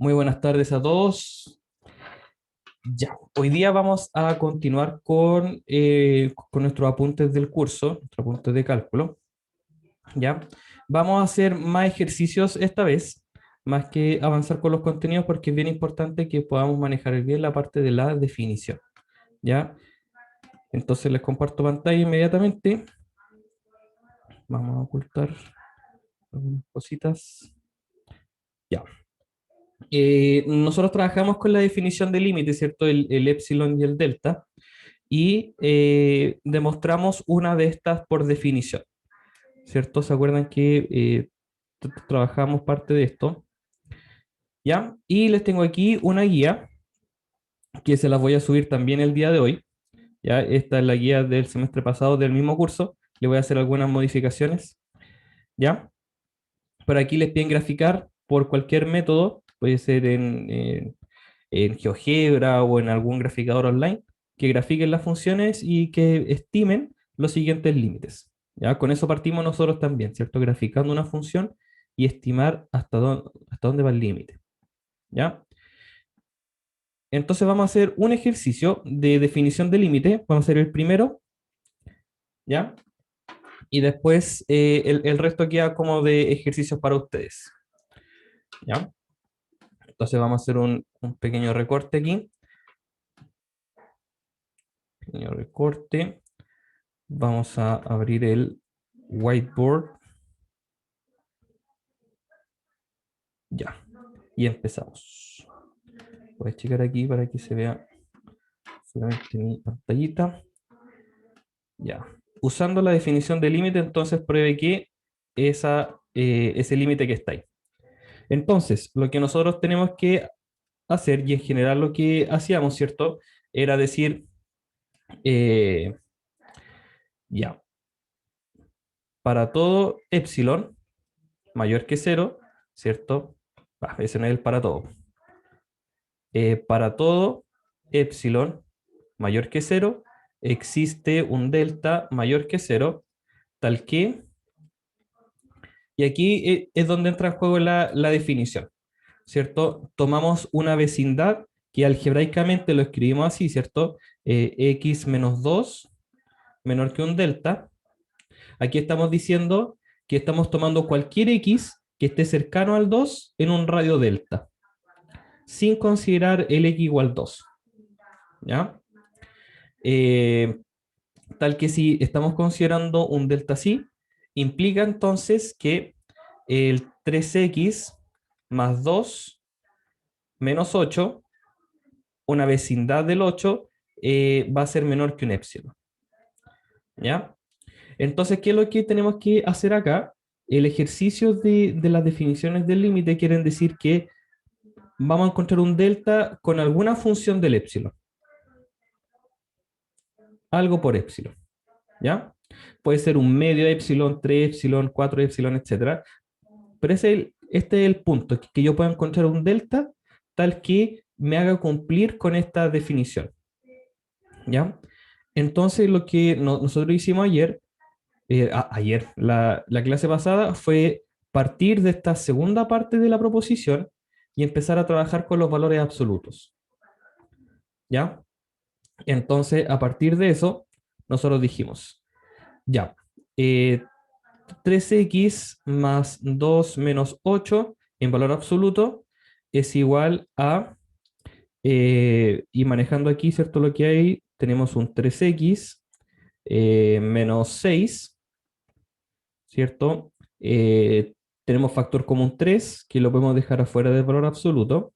Muy buenas tardes a todos. Ya, hoy día vamos a continuar con nuestros apuntes del curso, nuestros apuntes de cálculo. Ya, vamos a hacer más ejercicios esta vez, más que avanzar con los contenidos, porque es bien importante que podamos manejar bien la parte de la definición. Ya, entonces les comparto pantalla inmediatamente. Vamos a ocultar algunas cositas. Ya. Nosotros trabajamos con la definición de límite, ¿cierto? El epsilon y el delta. Y demostramos una de estas por definición, ¿cierto? ¿Se acuerdan que trabajamos parte de esto? ¿Ya? Y les tengo aquí una guía que se las voy a subir también el día de hoy. ¿Ya? Esta es la guía del semestre pasado del mismo curso. Le voy a hacer algunas modificaciones. ¿Ya? Por aquí les piden graficar por cualquier método, puede ser en GeoGebra o en algún graficador online, que grafiquen las funciones y que estimen los siguientes límites. ¿Ya? Con eso partimos nosotros también, ¿cierto? Graficando una función y estimar hasta dónde va el límite. ¿Ya? Entonces vamos a hacer un ejercicio de definición de límite. Vamos a hacer el primero, ¿ya? Y después el resto queda como de ejercicios para ustedes. ¿Ya? Entonces vamos a hacer un pequeño recorte aquí. Pequeño recorte. Vamos a abrir el whiteboard. Ya. Y empezamos. Voy a checar aquí para que se vea solamente mi pantallita. Ya. Usando la definición de límite, entonces pruebe que ese límite que está ahí. Entonces, lo que nosotros tenemos que hacer, y en general lo que hacíamos, ¿cierto? Era decir, eh, ya, para todo epsilon mayor que cero, ¿cierto? Ese no es el para todo. Para todo epsilon mayor que cero, existe un delta mayor que cero, tal que, y aquí es donde entra en juego la definición, ¿cierto? Tomamos una vecindad que algebraicamente lo escribimos así, ¿cierto? X menos 2 menor que un delta. Aquí estamos diciendo que estamos tomando cualquier X que esté cercano al 2 en un radio delta, sin considerar el X igual 2. ¿Ya? Eh, Tal que si estamos considerando un delta psi, implica entonces que el 3x más 2 menos 8, una vecindad del 8, va a ser menor que un epsilon. ¿Ya? Entonces, ¿qué es lo que tenemos que hacer acá? El ejercicio de las definiciones del límite quieren decir que vamos a encontrar un delta con alguna función del epsilon. Algo por epsilon. ¿Ya? Puede ser un medio epsilon, 3 epsilon, 4 epsilon, etcétera. Pero este es el punto, que yo pueda encontrar un delta tal que me haga cumplir con esta definición. ¿Ya? Entonces, lo que nosotros hicimos la clase pasada, fue partir de esta segunda parte de la proposición y empezar a trabajar con los valores absolutos. ¿Ya? Entonces, a partir de eso, nosotros dijimos, ya, eh, 3x más 2 menos 8 en valor absoluto es igual a, y manejando aquí, ¿cierto? Lo que hay, tenemos un 3x menos 6, ¿cierto? Tenemos factor común 3 que lo podemos dejar afuera del valor absoluto.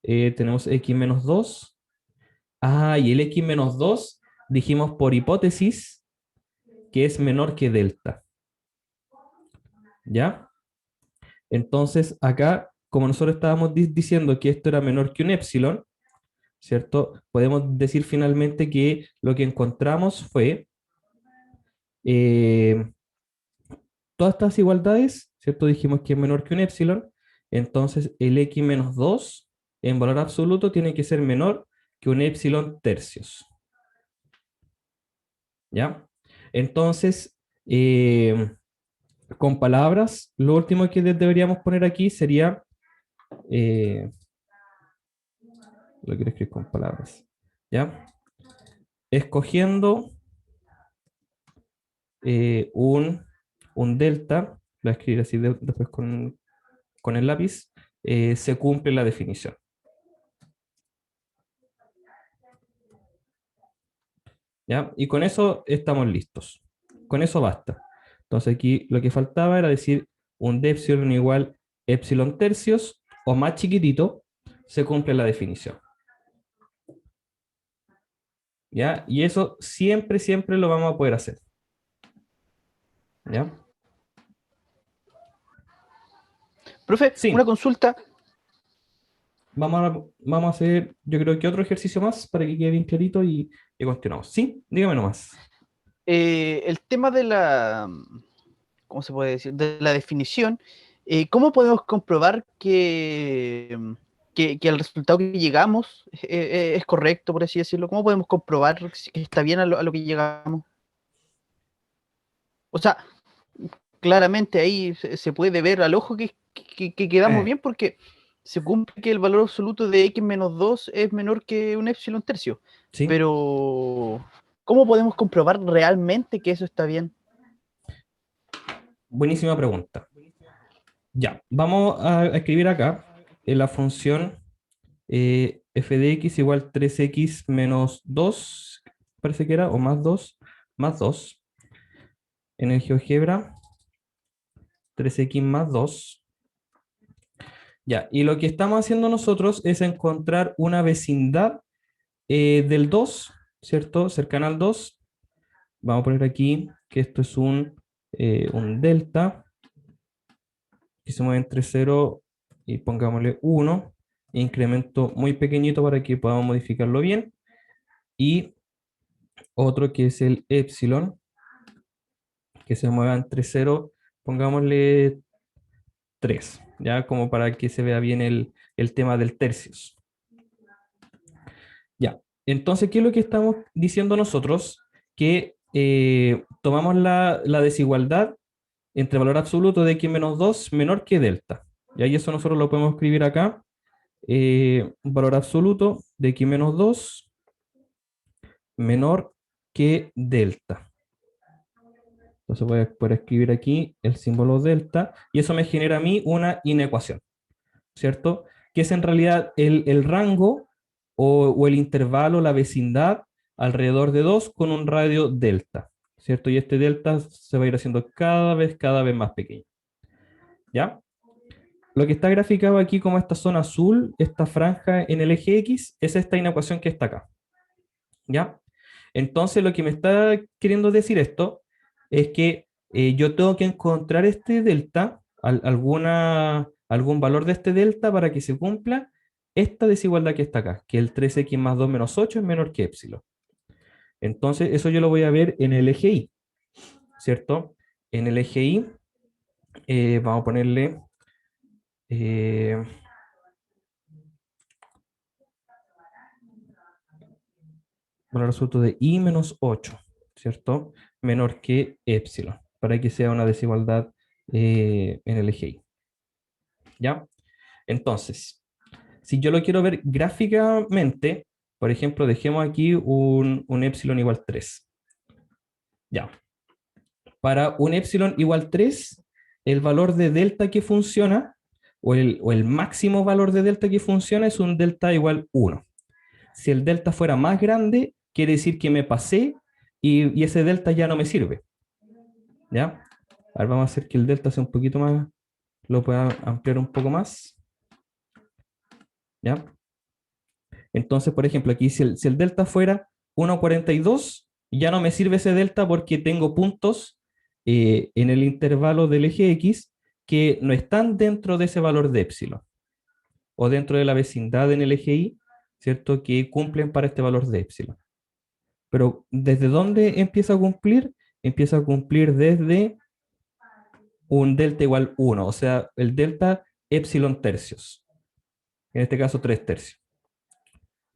Tenemos x menos 2. Ah, y el x menos 2 dijimos por hipótesis que es menor que delta. ¿Ya? Entonces, acá, como nosotros estábamos diciendo que esto era menor que un epsilon, ¿cierto? Podemos decir finalmente que lo que encontramos fue eh, todas estas igualdades, ¿cierto? Dijimos que es menor que un epsilon, entonces el x menos 2 en valor absoluto tiene que ser menor que un epsilon tercios. ¿Ya? Entonces, con palabras, lo último que deberíamos poner aquí sería lo quiero escribir con palabras, ¿ya? Escogiendo un delta, lo voy a escribir así después con el lápiz, se cumple la definición. ¿Ya? Y con eso estamos listos. Con eso basta. Entonces aquí lo que faltaba era decir un d epsilon igual epsilon tercios o más chiquitito, se cumple la definición. ¿Ya? Y eso siempre, siempre lo vamos a poder hacer. ¿Ya? Profe, una Sí, consulta. vamos a hacer, yo creo que otro ejercicio más para que quede bien clarito y continuamos. Sí, dígame nomás. El tema de la, ¿cómo se puede decir? De la definición, ¿cómo podemos comprobar que el resultado que llegamos es correcto, por así decirlo? ¿Cómo podemos comprobar que está bien a lo que llegamos? O sea, claramente ahí se puede ver al ojo que quedamos Eh, bien porque se cumple que el valor absoluto de x menos 2 es menor que un epsilon tercio. sí, Pero, ¿cómo podemos comprobar realmente que eso está bien? buenísima pregunta. Ya, vamos a escribir acá en la función f de x igual 3x menos 2 parece que era, o más 2 en el GeoGebra, 3x más 2. Ya, y lo que estamos haciendo nosotros es encontrar una vecindad del 2, ¿cierto? Cercana al 2. Vamos a poner aquí que esto es un delta, que se mueve entre 0 y pongámosle 1, incremento muy pequeñito para que podamos modificarlo bien, y otro que es el epsilon, que se mueva entre 0, pongámosle 3, ya como para que se vea bien el tema del tercios. Ya, entonces, ¿qué es lo que estamos diciendo nosotros? Que tomamos la desigualdad entre valor absoluto de x menos 2 menor que delta. Y ahí eso nosotros lo podemos escribir acá. Valor absoluto de x menos 2 menor que delta. Entonces voy a poder escribir aquí el símbolo delta y eso me genera a mí una inecuación, ¿cierto? Que es en realidad el rango o el intervalo, la vecindad alrededor de 2 con un radio delta, ¿cierto? Y este delta se va a ir haciendo cada vez más pequeño, ¿ya? Lo que está graficado aquí como esta zona azul, esta franja en el eje X, es esta inecuación que está acá, ¿ya? Entonces lo que me está queriendo decir esto es que yo tengo que encontrar este delta, algún valor de este delta para que se cumpla esta desigualdad que está acá, que el 3x más 2 menos 8 es menor que epsilon. Entonces eso yo lo voy a ver en el eje Y, ¿cierto? En el eje Y vamos a ponerle eh, valor absoluto de Y menos 8, ¿cierto? Menor que epsilon, para que sea una desigualdad en el eje Y. ¿Ya? Entonces, si yo lo quiero ver gráficamente, por ejemplo, dejemos aquí un epsilon igual 3. Ya. Para un epsilon igual 3, el valor de delta que funciona, o el máximo valor de delta que funciona, es un delta igual 1. Si el delta fuera más grande, quiere decir que me pasé y ese delta ya no me sirve. ¿Ya? Ahora vamos a hacer que el delta sea un poquito más, lo pueda ampliar un poco más. ¿Ya? Entonces, por ejemplo, aquí si el delta fuera 1,42, ya no me sirve ese delta porque tengo puntos en el intervalo del eje X que no están dentro de ese valor de epsilon o dentro de la vecindad en el eje Y, ¿cierto? Que cumplen para este valor de epsilon. Pero ¿desde dónde empieza a cumplir? Empieza a cumplir desde un delta igual 1, o sea, el delta epsilon tercios, en este caso 3 tercios.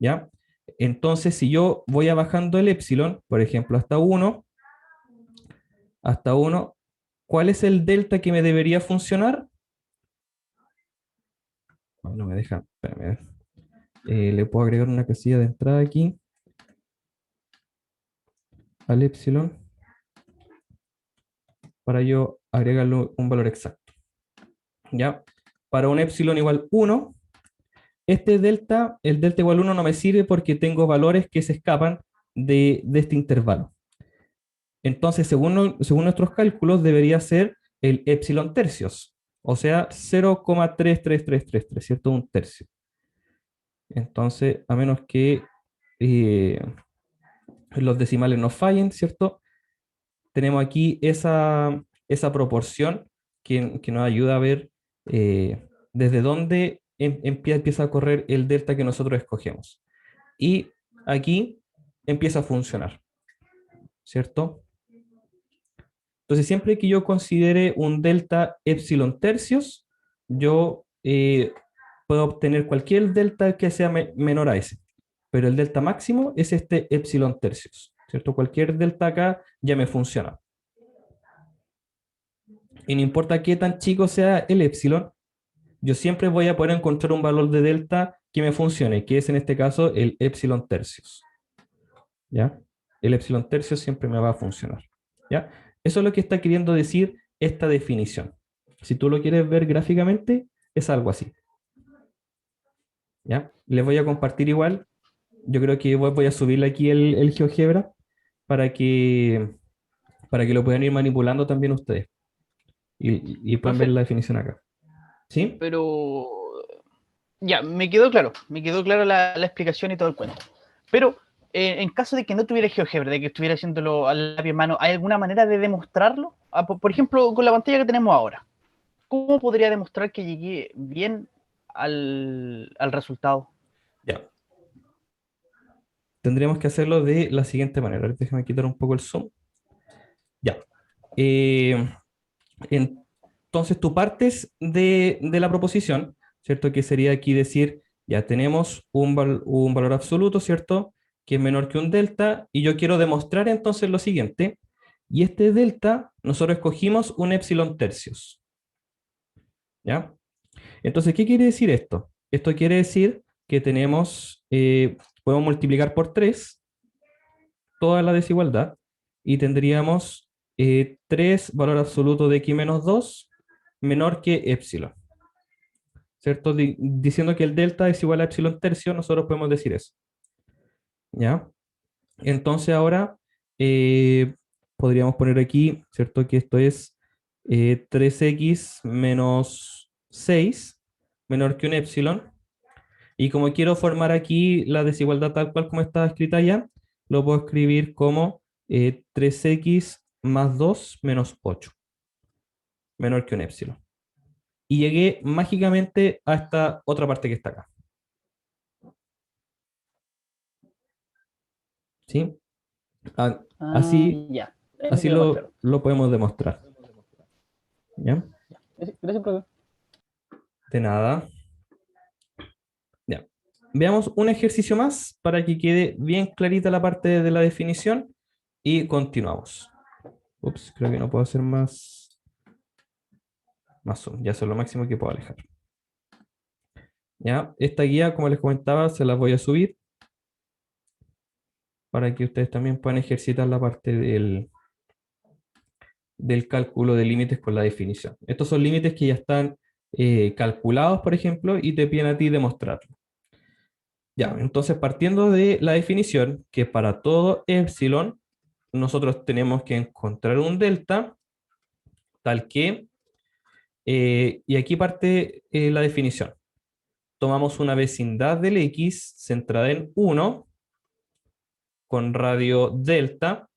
¿Ya? Entonces, si yo voy a bajando el epsilon, por ejemplo, hasta uno, ¿cuál es el delta que me debería funcionar? No me deja, espérame, Le puedo agregar una casilla de entrada aquí al epsilon para yo agregarle un valor exacto. ¿Ya? Para un epsilon igual 1, este delta, el delta igual 1 no me sirve porque tengo valores que se escapan de este intervalo. Entonces, según nuestros cálculos, debería ser el epsilon tercios, o sea, 0,33333, ¿cierto? Un tercio. Entonces, a menos que eh, los decimales no fallen, ¿cierto? Tenemos aquí esa proporción que nos ayuda a ver desde dónde empieza a correr el delta que nosotros escogemos. Y aquí empieza a funcionar, ¿cierto? Entonces, siempre que yo considere un delta epsilon tercios, yo puedo obtener cualquier delta que sea menor a ese. Pero el delta máximo es este epsilon tercios, ¿cierto? Cualquier delta acá ya me funciona. Y no importa qué tan chico sea el epsilon, yo siempre voy a poder encontrar un valor de delta que me funcione, que es en este caso el epsilon tercios. ¿Ya? El epsilon tercios siempre me va a funcionar. ¿Ya? Eso es lo que está queriendo decir esta definición. Si tú lo quieres ver gráficamente, es algo así. ¿Ya? Les voy a compartir igual. Yo creo que voy a subirle aquí el GeoGebra para que, para que lo puedan ir manipulando también ustedes. Y pueden ver Profe, la definición acá. ¿Sí? pero ya, me quedó claro la explicación y todo el cuento. Pero en caso de que no tuviera GeoGebra, de que estuviera haciéndolo al lápiz en mano, ¿hay alguna manera de demostrarlo? Ah, por ejemplo, con la pantalla que tenemos ahora, ¿cómo podría demostrar que llegué bien al resultado? Ya. Tendríamos que hacerlo de la siguiente manera. Déjame quitar un poco el zoom. Ya. Eh, entonces tú partes de la proposición, ¿cierto? Que sería aquí decir, ya tenemos un valor absoluto, ¿cierto? Que es menor que un delta, y yo quiero demostrar entonces lo siguiente, y este delta, nosotros escogimos un epsilon tercios, ¿ya? Entonces, ¿qué quiere decir esto? Esto quiere decir que tenemos, podemos multiplicar por 3 toda la desigualdad, y tendríamos 3 valor absoluto de x menos 2 menor que epsilon, ¿cierto? Diciendo que el delta es igual a epsilon tercio, nosotros podemos decir eso, ¿ya? Entonces ahora eh, podríamos poner aquí, ¿cierto? Que esto es 3x menos 6 menor que un epsilon. Y como quiero formar aquí la desigualdad tal cual como está escrita ya, lo puedo escribir como 3x más 2 menos 8 menor que un epsilon. Y llegué mágicamente a esta otra parte que está acá. ¿Sí? A- Ah, Así, ya, me así quedó más claro. lo podemos demostrar. ¿Ya? Gracias, profe. De nada. Ya. Veamos un ejercicio más para que quede bien clarita la parte de la definición y continuamos. Ups, creo que no puedo hacer más zoom. Ya eso es lo máximo que puedo alejar. ¿Ya? Esta guía, como les comentaba, se las voy a subir para que ustedes también puedan ejercitar la parte del cálculo de límites con la definición. Estos son límites que ya están calculados, por ejemplo, y te piden a ti demostrarlo. Ya, entonces partiendo de la definición, que para todo epsilon, nosotros tenemos que encontrar un delta tal que, y aquí parte la definición. Tomamos una vecindad del X centrada en 1 con radio delta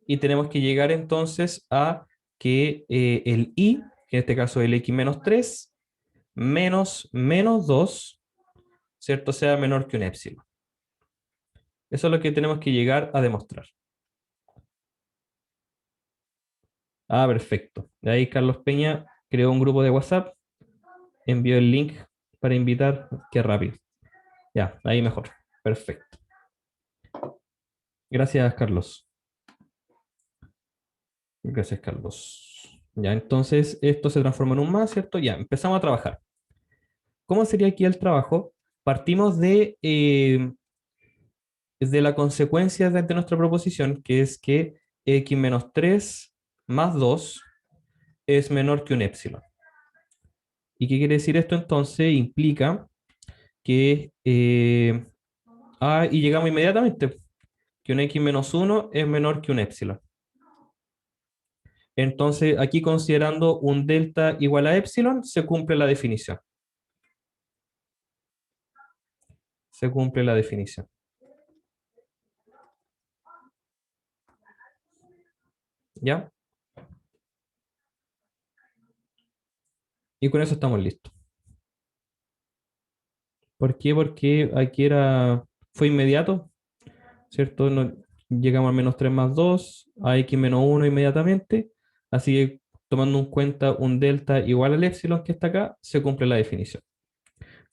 y tenemos que llegar entonces a que el Y, que en este caso es el X menos 3, menos 2, ¿cierto? Sea menor que un epsilon. Eso es lo que tenemos que llegar a demostrar. Ah, perfecto. De ahí Carlos Peña creó un grupo de WhatsApp, envió el link para invitar. Qué rápido. Ya, ahí mejor. Perfecto. Gracias, Carlos. Gracias, Carlos. Ya, entonces esto se transforma en un más, ¿cierto? Ya, empezamos a trabajar. ¿Cómo sería aquí el trabajo? Partimos de la consecuencia de nuestra proposición, que es que x menos 3 más 2 es menor que un épsilon. ¿Y qué quiere decir esto entonces? Implica que, y llegamos inmediatamente, que un x menos 1 es menor que un épsilon. Entonces, aquí considerando un delta igual a épsilon, se cumple la definición. Se cumple la definición. ¿Ya? Y con eso estamos listos. ¿Por qué? Porque aquí fue inmediato, ¿cierto? Llegamos al menos 3 más 2, a x menos 1 inmediatamente. Así que tomando en cuenta un delta igual al épsilon que está acá, se cumple la definición.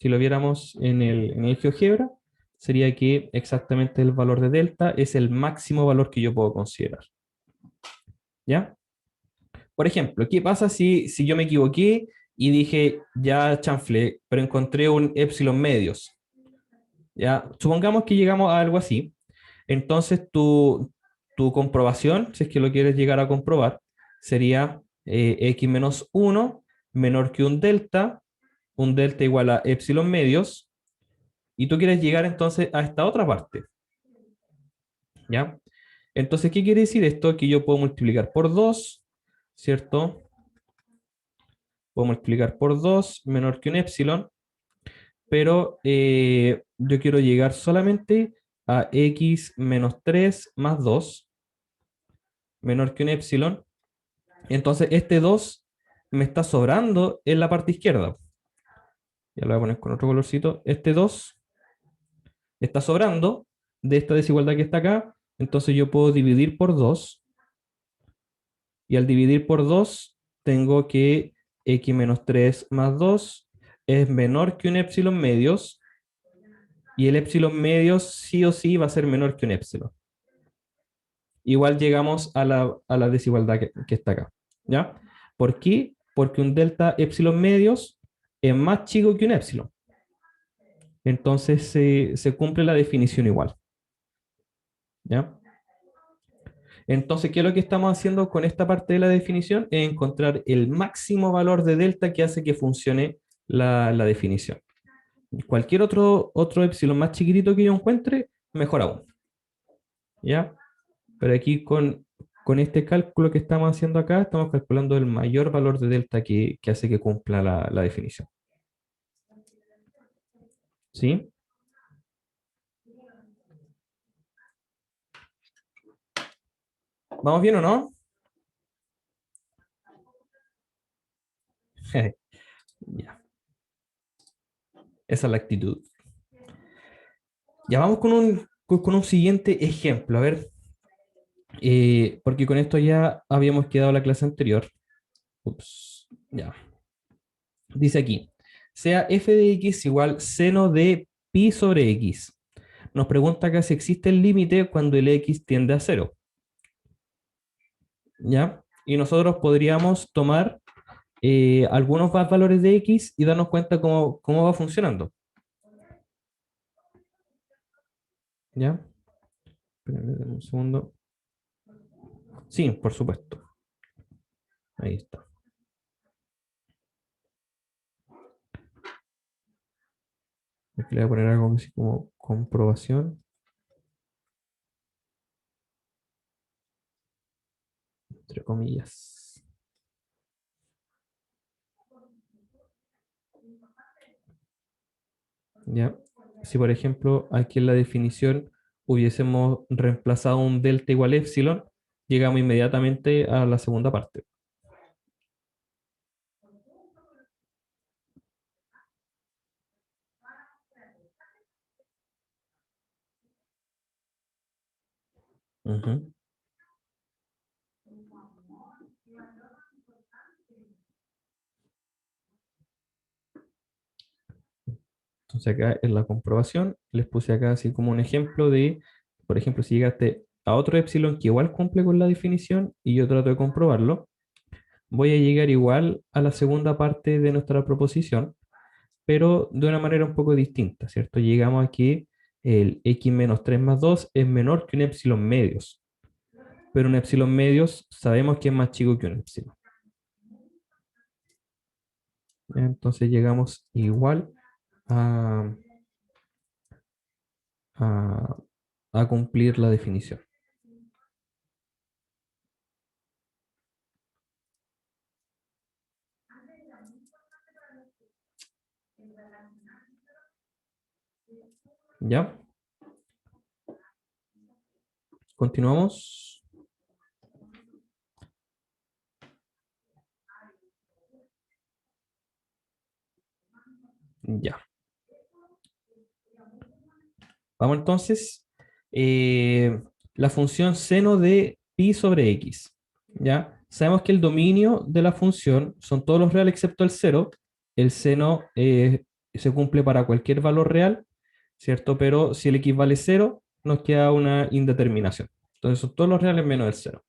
Si lo viéramos en el GeoGebra, sería que exactamente el valor de delta es el máximo valor que yo puedo considerar. ¿Ya? Por ejemplo, ¿qué pasa si yo me equivoqué y dije, ya chanflé, pero encontré un épsilon medios? ¿Ya? Supongamos que llegamos a algo así. Entonces, tu comprobación, si es que lo quieres llegar a comprobar, sería x menos 1 menor que un delta igual a épsilon medios, y tú quieres llegar entonces a esta otra parte. ¿Ya? Entonces, ¿qué quiere decir esto? Que yo puedo multiplicar por 2, ¿cierto? Puedo multiplicar por 2 menor que un épsilon, pero yo quiero llegar solamente a x menos 3 más 2 menor que un épsilon. Entonces, este 2 me está sobrando en la parte izquierda. Ya lo voy a poner con otro colorcito. Este 2 está sobrando de esta desigualdad que está acá. Entonces, yo puedo dividir por 2. Y al dividir por 2, tengo que x menos 3 más 2 es menor que un épsilon medios. Y el épsilon medios sí o sí va a ser menor que un épsilon. Igual llegamos a la desigualdad que está acá. ¿Ya? ¿Por qué? Porque un delta épsilon medios es más chico que un épsilon. Entonces se cumple la definición igual. ¿Ya? Entonces, ¿qué es lo que estamos haciendo con esta parte de la definición? Es encontrar el máximo valor de delta que hace que funcione la definición. Cualquier otro épsilon más chiquitito que yo encuentre, mejor aún. ¿Ya? Pero aquí con este cálculo que estamos haciendo acá, estamos calculando el mayor valor de delta que hace que cumpla la definición. ¿Sí? ¿Vamos bien o no? Ya. Esa es la actitud. Ya vamos con un siguiente ejemplo. A ver, porque con esto ya habíamos quedado la clase anterior. Ups, ya. Dice aquí, sea f de x igual seno de pi sobre x. Nos pregunta acá si existe el límite cuando el x tiende a cero. ¿Ya? Y nosotros podríamos tomar algunos valores de x y darnos cuenta cómo va funcionando. ¿Ya? Espérame un segundo. Sí, por supuesto. Ahí está. Aquí le voy a poner algo así como comprobación. Entre comillas. ¿Ya? Si por ejemplo aquí en la definición hubiésemos reemplazado un delta igual a epsilon, llegamos inmediatamente a la segunda parte. Ujú. Entonces acá en la comprobación les puse acá así como un ejemplo de, por ejemplo, si llegaste a otro epsilon que igual cumple con la definición y yo trato de comprobarlo, voy a llegar igual a la segunda parte de nuestra proposición, pero de una manera un poco distinta, ¿cierto? Llegamos a que el x menos 3 más 2 es menor que un epsilon medios, pero un epsilon medios sabemos que es más chico que un epsilon. Entonces llegamos igual a, a, a cumplir la definición. ¿Ya? Continuamos. Ya. Vamos entonces. La función seno de pi sobre x. ¿Ya? Sabemos que el dominio de la función son todos los reales excepto el cero. El seno se cumple para cualquier valor real, ¿cierto? Pero si el x vale cero, nos queda una indeterminación. Entonces son todos los reales menos el cero.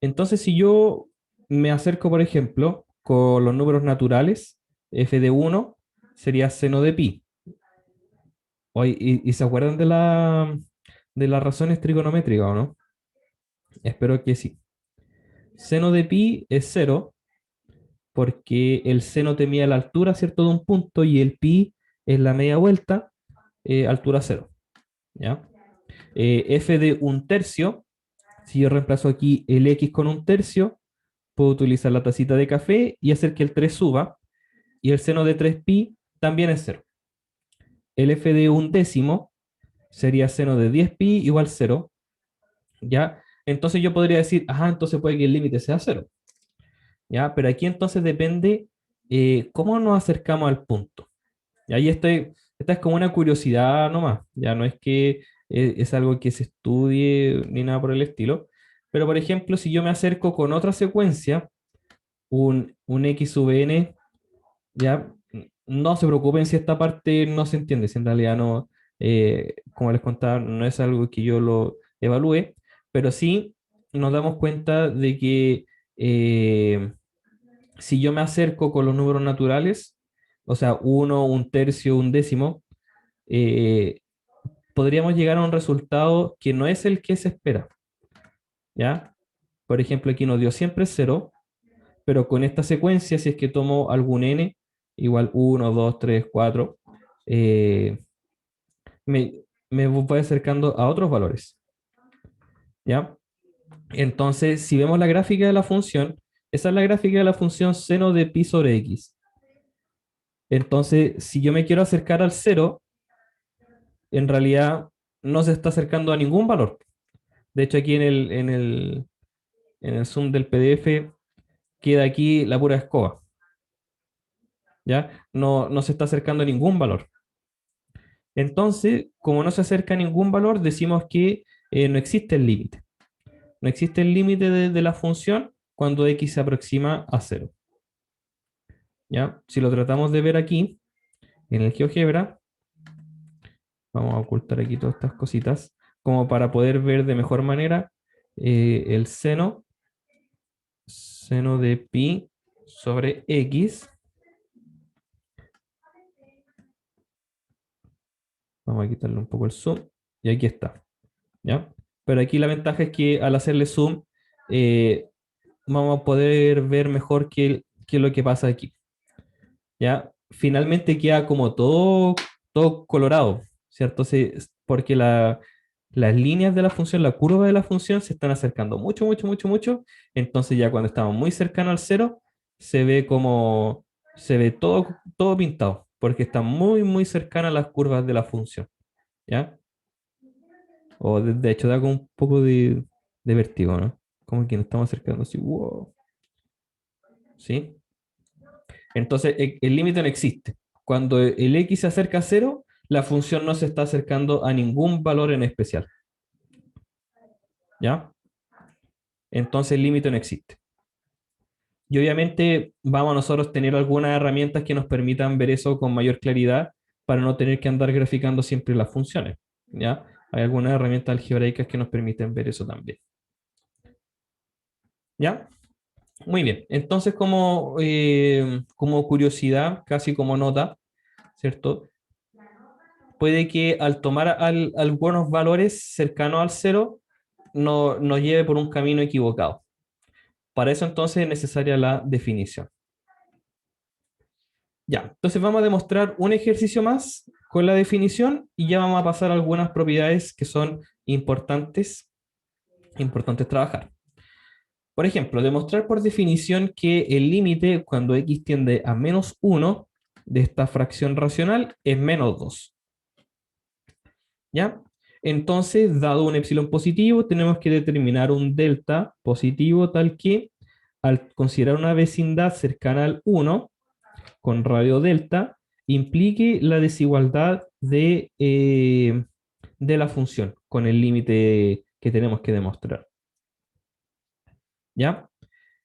Entonces, si yo me acerco, por ejemplo, con los números naturales, f de 1 sería seno de pi. ¿Y se acuerdan de las razones trigonométricas o no? Espero que sí. Seno de pi es cero porque el seno te mide la altura, ¿cierto? De un punto y el pi es la media vuelta, altura cero. ¿Ya? F de un tercio, si yo reemplazo aquí el x con un tercio, puedo utilizar la tacita de café y hacer que el 3 suba, y el seno de 3pi también es cero. El f de un décimo sería seno de 10pi igual cero, ¿ya? Entonces yo podría decir, ajá, entonces puede que el límite sea cero, ¿ya? Pero aquí entonces depende cómo nos acercamos al punto. Y ahí esta es como una curiosidad nomás, ya no es que es algo que se estudie ni nada por el estilo, pero por ejemplo, si yo me acerco con otra secuencia, un x sub n, ya no se preocupen si esta parte no se entiende, si en realidad no, como les contaba, no es algo que yo lo evalúe, pero sí nos damos cuenta de que eh, si yo me acerco con los números naturales, o sea, uno, un tercio, un décimo, eh, podríamos llegar a un resultado que no es el que se espera, ¿ya? Por ejemplo, aquí nos dio siempre cero, pero con esta secuencia, si es que tomo algún n, igual uno 2 3 4 eh, me, me voy acercando a otros valores, ¿ya? Entonces, si vemos la gráfica de la función, esa es la gráfica de la función seno de pi sobre x. Entonces, si yo me quiero acercar al cero, en realidad no se está acercando a ningún valor. De hecho, aquí en el zoom del PDF queda aquí la pura escoba, ¿ya? No se está acercando a ningún valor. Entonces, como no se acerca a ningún valor, decimos que no existe el límite. No existe el límite de la función cuando x se aproxima a cero, ¿ya? Si lo tratamos de ver aquí, en el GeoGebra, vamos a ocultar aquí todas estas cositas, como para poder ver de mejor manera el seno de pi sobre x. Vamos a quitarle un poco el zoom. Y aquí está, ¿ya? Pero aquí la ventaja es que al hacerle zoom, eh, vamos a poder ver mejor qué es lo que pasa aquí, ¿ya? Finalmente queda como todo colorado, ¿cierto? Porque las líneas de la función, la curva de la función se están acercando mucho, mucho, mucho, mucho. Entonces ya cuando estamos muy cercanos al cero, se ve todo pintado, porque está muy, muy cercana a las curvas de la función, ¿ya? O de hecho da como un poco de vértigo, ¿no? Como que nos estamos acercando así, wow, ¿sí? Entonces, el límite no existe. Cuando el x se acerca a cero, la función no se está acercando a ningún valor en especial. ¿Ya? Entonces, el límite no existe. Y obviamente vamos a nosotros tener algunas herramientas que nos permitan ver eso con mayor claridad para no tener que andar graficando siempre las funciones. ¿Ya? Hay algunas herramientas algebraicas que nos permiten ver eso también. ¿Ya? Muy bien, entonces como curiosidad, casi como nota, ¿cierto? Puede que al tomar algunos valores cercanos al cero, nos lleve por un camino equivocado. Para eso entonces es necesaria la definición. Ya, entonces vamos a demostrar un ejercicio más con la definición y ya vamos a pasar a algunas propiedades que son importantes trabajar. Por ejemplo, demostrar por definición que el límite cuando x tiende a -1 de esta fracción racional es -2. ¿Ya? Entonces, dado un epsilon positivo, tenemos que determinar un delta positivo tal que al considerar una vecindad cercana al 1 con radio delta, implique la desigualdad de la función con el límite que tenemos que demostrar. ¿Ya?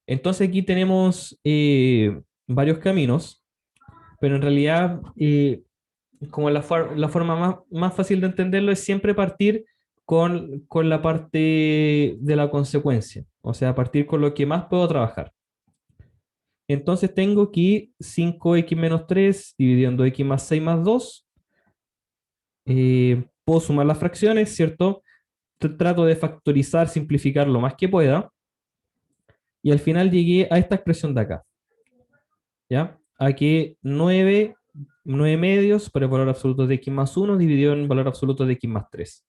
Entonces aquí tenemos varios caminos, pero en realidad, como la forma más fácil de entenderlo es siempre partir con la parte de la consecuencia, o sea, partir con lo que más puedo trabajar. Entonces tengo aquí 5x menos 3 dividiendo x más 6 más 2. Puedo sumar las fracciones, ¿cierto? Trato de factorizar, simplificar lo más que pueda. Y al final llegué a esta expresión de acá. ¿Ya? Aquí 9 medios por el valor absoluto de x más 1 dividido en el valor absoluto de x más 3.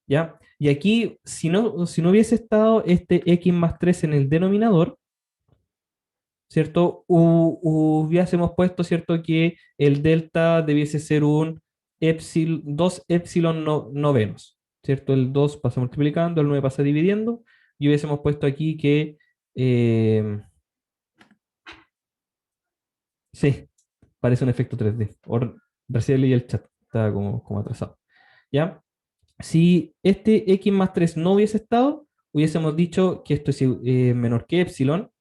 ¿Ya? Y aquí, si no hubiese estado este x más 3 en el denominador, ¿cierto? Hubiésemos puesto, ¿cierto? Que el delta debiese ser un 2 epsilon novenos, ¿cierto? El 2 pasa multiplicando, el 9 pasa dividiendo, y hubiésemos puesto aquí que, sí, parece un efecto 3D. Recién leí el chat, estaba como atrasado. ¿Ya? Si este x más 3 no hubiese estado, hubiésemos dicho que esto es menor que epsilon,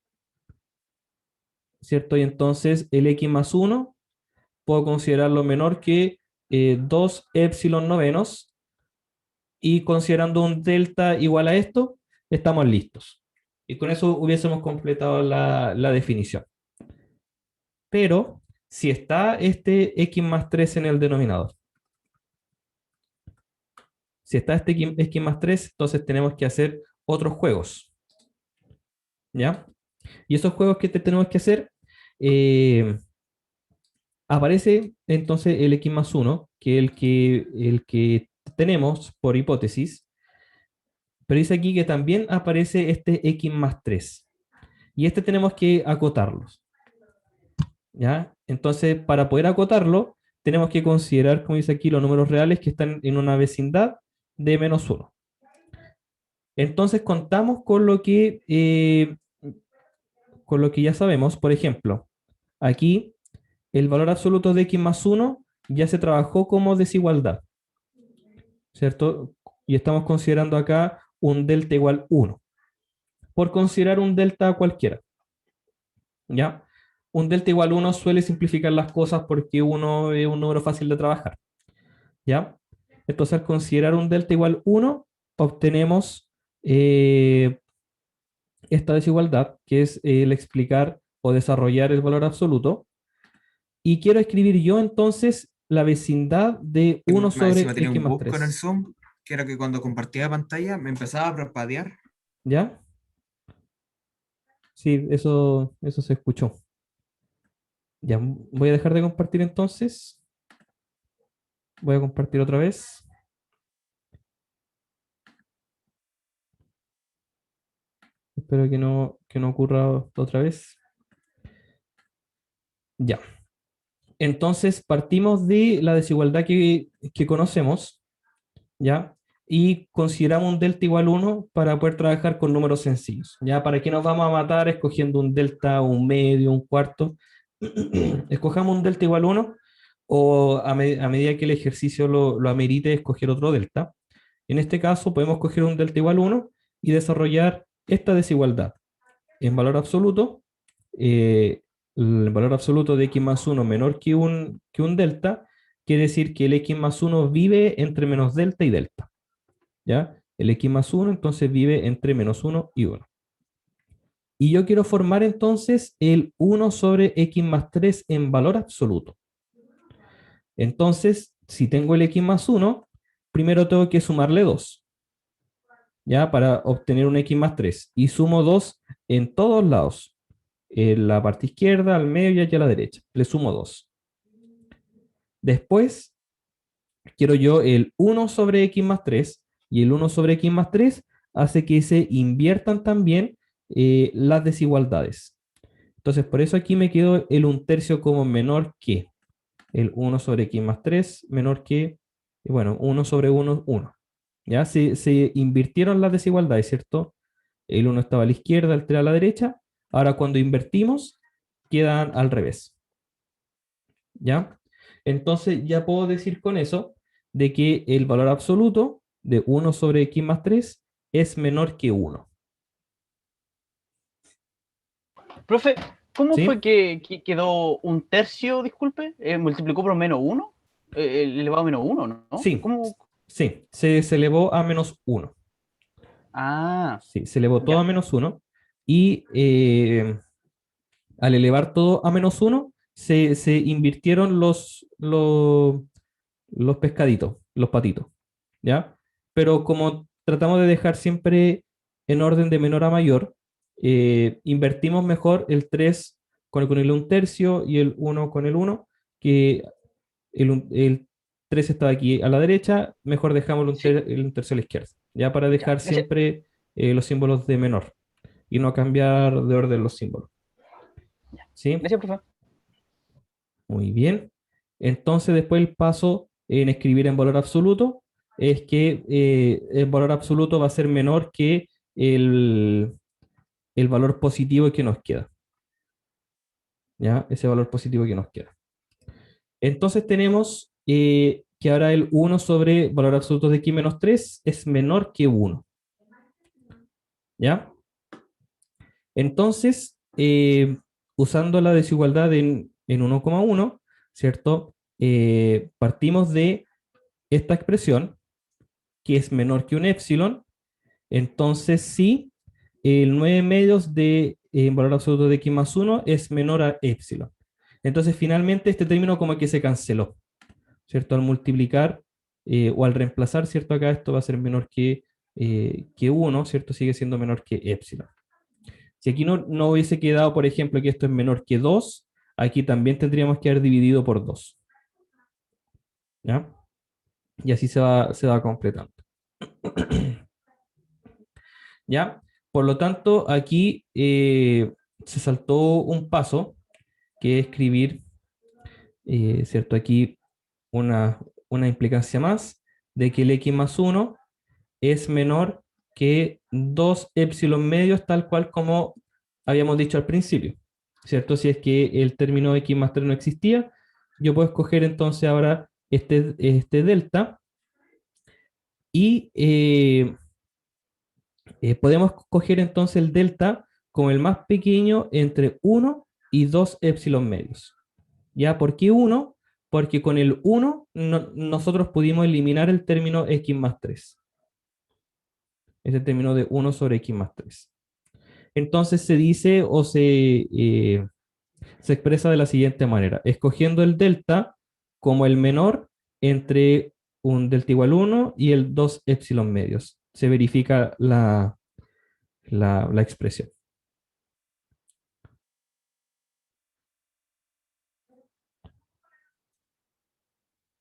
¿cierto? Y entonces el x más 1 puedo considerarlo menor que 2 epsilon novenos, y considerando un delta igual a esto, estamos listos. Y con eso hubiésemos completado la definición. Pero si está este x más 3 en el denominador, si está este x más 3, entonces tenemos que hacer otros juegos. ¿Ya? Y esos juegos que tenemos que hacer, eh, aparece entonces el x más 1, que es el que tenemos por hipótesis, pero dice aquí que también aparece este x más 3. Y este tenemos que acotarlos. ¿Ya? Entonces, para poder acotarlo, tenemos que considerar, como dice aquí, los números reales que están en una vecindad de -1. Entonces, contamos con lo que ya sabemos. Por ejemplo, aquí el valor absoluto de x más 1 ya se trabajó como desigualdad, ¿cierto? Y estamos considerando acá un delta igual 1, por considerar un delta cualquiera, ¿ya? Un delta igual 1 suele simplificar las cosas porque 1 es un número fácil de trabajar, ¿ya? Entonces, al considerar un delta igual 1, obtenemos esta desigualdad, que es el explicar o desarrollar el valor absoluto. Y quiero escribir yo entonces la vecindad de 1 Más sobre encima tenía x un más bug con el 3. Zoom, que era que cuando compartía pantalla me empezaba a parpadear. ¿Ya? Sí, eso se escuchó. Ya, voy a dejar de compartir entonces. Voy a compartir otra vez. Espero que no ocurra otra vez. Ya. Entonces partimos de la desigualdad que conocemos, ¿ya? Y consideramos un delta igual 1 para poder trabajar con números sencillos, ¿ya? ¿Para qué nos vamos a matar escogiendo un delta, un medio, un cuarto? Escojamos un delta igual 1, o a medida que el ejercicio lo amerite, escoger otro delta. En este caso podemos coger un delta igual 1 y desarrollar esta desigualdad. En valor absoluto, eh, el valor absoluto de x más 1 menor que un delta, quiere decir que el x más 1 vive entre menos delta y delta. ¿Ya? El x más 1 entonces vive entre -1 y 1. Y yo quiero formar entonces el 1 sobre x más 3 en valor absoluto. Entonces, si tengo el x más 1, primero tengo que sumarle 2, ¿ya? Para obtener un x más 3. Y sumo 2 en todos lados. En la parte izquierda, al medio y a la derecha. Le sumo 2. Después, quiero yo el 1 sobre x más 3. Y el 1 sobre x más 3 hace que se inviertan también las desigualdades. Entonces, por eso aquí me quedo el 1/3 como menor que el 1 sobre x más 3 menor que, bueno, 1 sobre 1, 1. ¿Ya? Se invirtieron las desigualdades, ¿cierto? El 1 estaba a la izquierda, el 3 a la derecha. Ahora cuando invertimos, quedan al revés. ¿Ya? Entonces ya puedo decir con eso de que el valor absoluto de 1 sobre x más 3 es menor que 1. Profe, ¿cómo fue ¿Sí? que quedó 1/3, disculpe? ¿Multiplicó por menos 1? Elevado a menos 1, ¿no? Sí, ¿Cómo? sí, se elevó a menos 1. Ah, Sí, se elevó todo a ya. menos 1. Y al elevar todo a menos 1, se invirtieron los pescaditos, los patitos, ¿ya? Pero como tratamos de dejar siempre en orden de menor a mayor, invertimos mejor el 3 con el 1/3 y el 1 con el 1, que el 3 está aquí a la derecha, mejor dejamos Sí, el 1/3 a la izquierda, ya para ya. dejar Gracias, siempre los símbolos de menor y no cambiar de orden los símbolos, ¿sí? gracias, profe. Muy bien. Entonces, después el paso en escribir en valor absoluto es que el valor absoluto va a ser menor que el, el valor positivo que nos queda. ¿Ya? Ese valor positivo que nos queda. Entonces tenemos que ahora el 1 sobre valor absoluto de x menos 3 es menor que 1. ¿Ya? Entonces, usando la desigualdad en 1,1, ¿cierto? Partimos de esta expresión que es menor que un epsilon, entonces sí, el 9 medios de valor absoluto de x más 1 es menor a epsilon. Entonces finalmente este término como que se canceló, ¿cierto? Al multiplicar o al reemplazar, ¿cierto? Acá esto va a ser menor que 1, ¿cierto? Sigue siendo menor que epsilon. Si aquí no hubiese quedado, por ejemplo, que esto es menor que 2, aquí también tendríamos que haber dividido por 2. ¿Ya? Y así se va completando. ¿Ya? Por lo tanto, aquí se saltó un paso, que es escribir, ¿cierto? Aquí una, una implicancia más de que el x más 1 es menor que 2 epsilon medios, tal cual como habíamos dicho al principio, ¿cierto? Si es que el término x más 3 no existía, yo puedo escoger entonces ahora este delta y podemos coger entonces el delta como el más pequeño entre 1 y 2 epsilon medios. ¿Ya? ¿Por qué 1? Porque con el 1 nosotros pudimos eliminar el término x más 3. Ese término de 1 sobre x más 3. Entonces se dice o se expresa de la siguiente manera, escogiendo el delta como el menor entre un delta igual 1 y el 2 epsilon medios. Se verifica la expresión.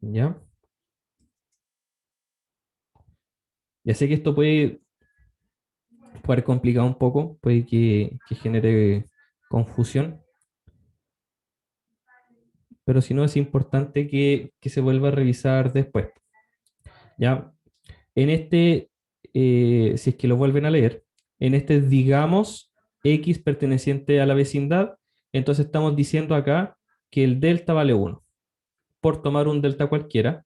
¿Ya? Ya sé que esto puede complicar un poco, puede que genere confusión, pero si no es importante que se vuelva a revisar después. ¿Ya? En este, si es que lo vuelven a leer, en este digamos X perteneciente a la vecindad, entonces estamos diciendo acá que el delta vale 1, por tomar un delta cualquiera,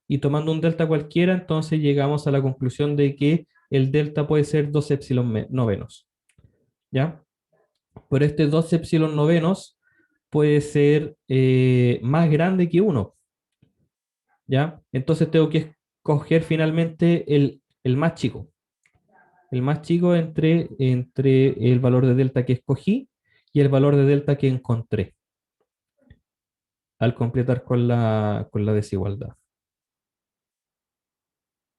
y tomando un delta cualquiera, entonces llegamos a la conclusión de que el delta puede ser 2 epsilon novenos, ¿ya? Pero este 2 epsilon novenos puede ser más grande que 1, ¿ya? Entonces tengo que escoger finalmente el más chico, El más chico entre el valor de delta que escogí y el valor de delta que encontré al completar con la desigualdad.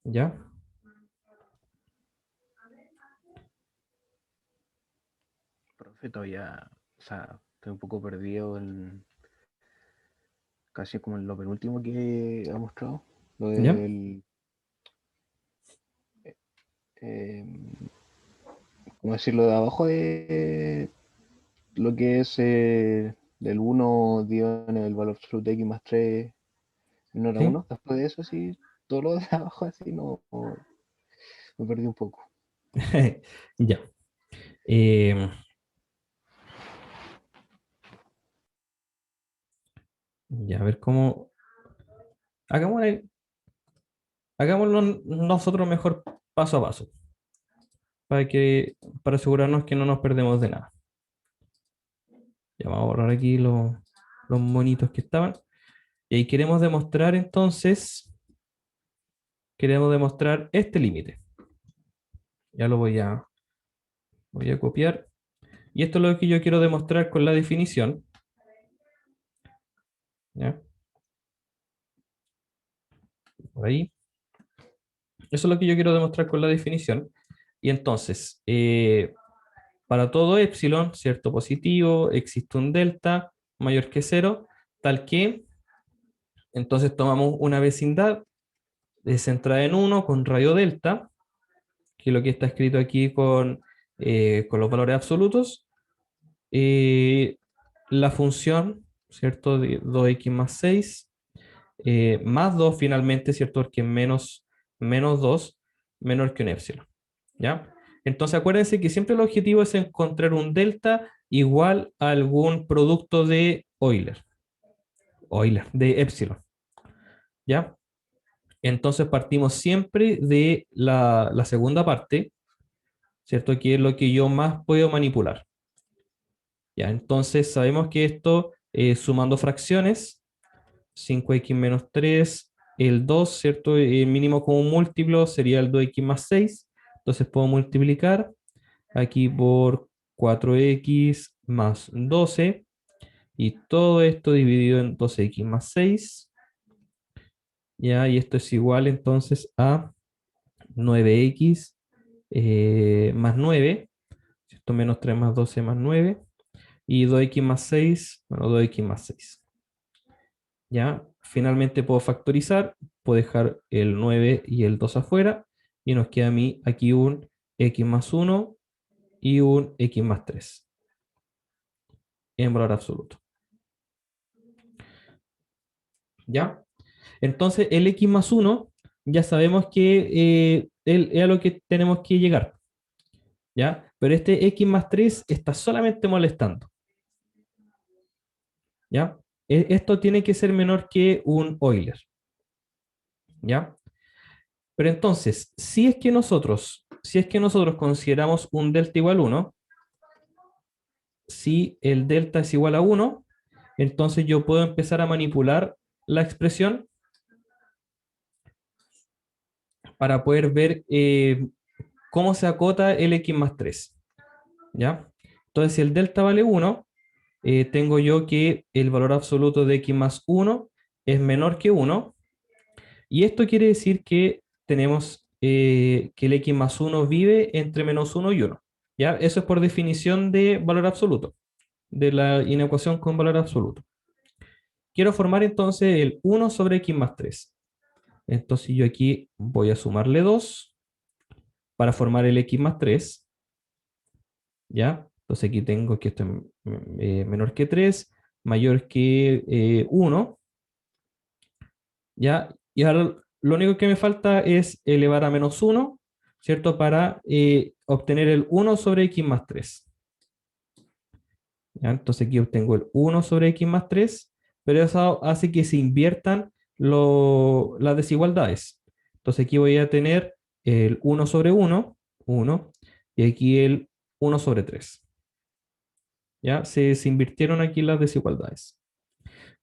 ¿Ya? Profe, todavía, o sea, estoy un poco perdido en casi como en lo penúltimo que ha mostrado, lo ¿Ya? del, eh, ¿cómo decirlo? De abajo de lo que es del uno dio en el valor absoluto de x más 3 no era ¿Sí? uno. Después de eso, sí, todo lo de abajo así me perdí un poco. Ya. Eh, ya, a ver cómo. Hagámoslo, hagámoslo nosotros mejor paso a paso, para asegurarnos que no nos perdemos de nada. Ya vamos a borrar aquí los monitos que estaban. Y ahí queremos demostrar este límite. Ya lo voy a copiar. Y esto es lo que yo quiero demostrar con la definición. ¿Ya? Por ahí. Eso es lo que yo quiero demostrar con la definición. Y entonces, para todo epsilon, cierto positivo, existe un delta mayor que cero, tal que, entonces tomamos una vecindad centrada en uno con radio delta, que es lo que está escrito aquí con los valores absolutos, eh, la función, ¿cierto? De 2x más 6, más 2 finalmente, ¿cierto? Porque menos 2 menor que un epsilon, ¿ya? Entonces acuérdense que siempre el objetivo es encontrar un delta igual a algún producto de Euler, de epsilon, ¿ya? Entonces partimos siempre de la segunda parte, ¿cierto? Que es lo que yo más puedo manipular. Ya, entonces sabemos que esto, sumando fracciones, 5x menos 3 el 2, ¿cierto? El mínimo común múltiplo sería el 2x más 6. Entonces puedo multiplicar aquí por 4x más 12 y todo esto dividido en 12x más 6. Ya, y esto es igual entonces a 9x más 9, ¿cierto? Menos 3 más 12 más 9. Y 2x más 6, bueno, 2x más 6. ¿Ya? Finalmente puedo factorizar, puedo dejar el 9 y el 2 afuera, y nos queda a mí aquí un x más 1 y un x más 3 en valor absoluto. ¿Ya? Entonces el x más 1 ya sabemos que es a lo que tenemos que llegar. ¿Ya? Pero este x más 3 está solamente molestando. ¿Ya? Esto tiene que ser menor que un Euler. ¿Ya? Pero entonces, si es que nosotros consideramos un delta igual a 1, si el delta es igual a 1, entonces yo puedo empezar a manipular la expresión para poder ver cómo se acota el x más 3. ¿Ya? Entonces, si el delta vale 1, tengo yo que el valor absoluto de x más 1 es menor que 1, y esto quiere decir que tenemos que el x más 1 vive entre menos 1 y 1. ¿Ya? Eso es por definición de valor absoluto, de la inecuación con valor absoluto. Quiero formar entonces el 1 sobre x más 3. Entonces yo aquí voy a sumarle 2 para formar el x más 3. ¿Ya? Entonces aquí tengo que esto es menor que 3, mayor que 1. ¿Ya? Y ahora lo único que me falta es elevar a menos 1, ¿cierto? Para obtener el 1 sobre x más 3. ¿Ya? Entonces aquí obtengo el 1 sobre x más 3, pero eso hace que se inviertan las desigualdades. Entonces aquí voy a tener el 1 sobre 1, 1, y aquí el 1 sobre 3. ¿Ya? Se invirtieron aquí las desigualdades.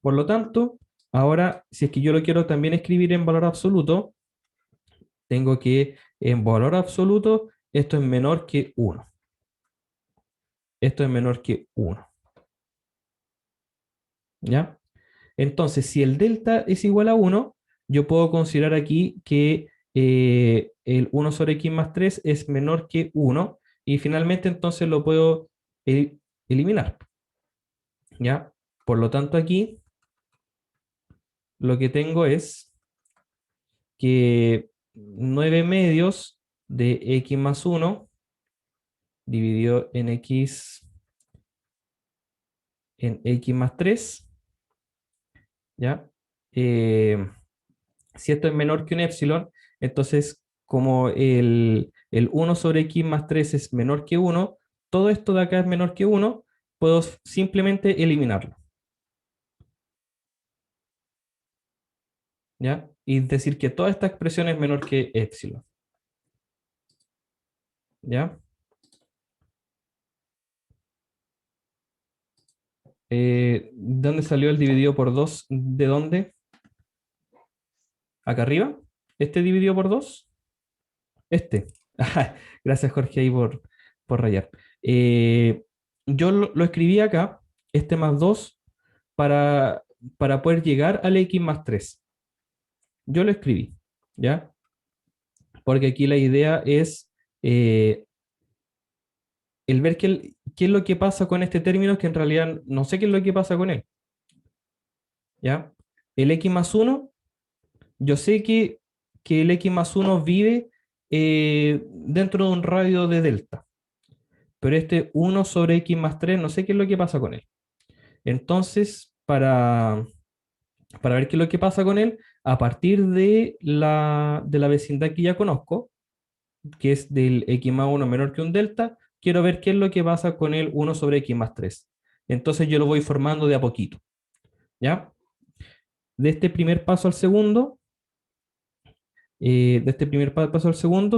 Por lo tanto, ahora, si es que yo lo quiero también escribir en valor absoluto, tengo que en valor absoluto esto es menor que 1. Esto es menor que 1. ¿Ya? Entonces, si el delta es igual a 1, yo puedo considerar aquí que el 1 sobre x más 3 es menor que 1 y finalmente entonces lo puedo eliminar. ¿Ya? Por lo tanto, aquí lo que tengo es que 9 medios de x más 1 dividido en x más 3, ¿ya? Si esto es menor que un epsilon, entonces como el 1 sobre x más 3 es menor que 1, todo esto de acá es menor que 1, puedo simplemente eliminarlo. ¿Ya? Y decir que toda esta expresión es menor que epsilon. ¿Ya? ¿Dónde salió el dividido por 2? ¿De dónde? ¿Acá arriba? ¿Este dividido por 2? Este. Gracias, Jorge, ahí por rayar. Yo lo escribí acá, este más 2, para, para poder llegar al x más 3. Yo lo escribí, ¿ya? Porque aquí la idea es eh, el ver qué es lo que pasa con este término, que en realidad no sé qué es lo que pasa con él, ¿ya? El x más 1, yo sé que el x más 1 vive dentro de un radio de delta, pero este 1 sobre x más 3, no sé qué es lo que pasa con él. Entonces, para ver qué es lo que pasa con él, a partir de la vecindad que ya conozco, que es del x más 1 menor que un delta, quiero ver qué es lo que pasa con el 1 sobre x más 3. Entonces yo lo voy formando de a poquito, ¿ya? De este primer paso al segundo,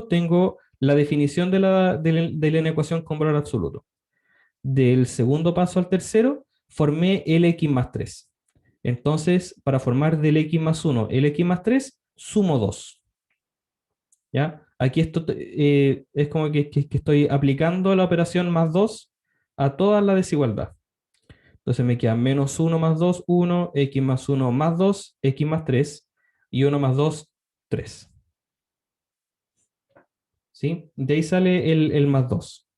tengo la definición de la ecuación con valor absoluto. Del segundo paso al tercero, formé el x más 3. Entonces, para formar del x más 1 el x más 3, sumo 2. ¿Ya? Aquí esto es como que estoy aplicando la operación más 2 a toda la desigualdad. Entonces me queda menos 1 más 2, 1, x más 1 más 2, x más 3, y 1 más 2, 3. ¿Sí? De ahí sale el más 2.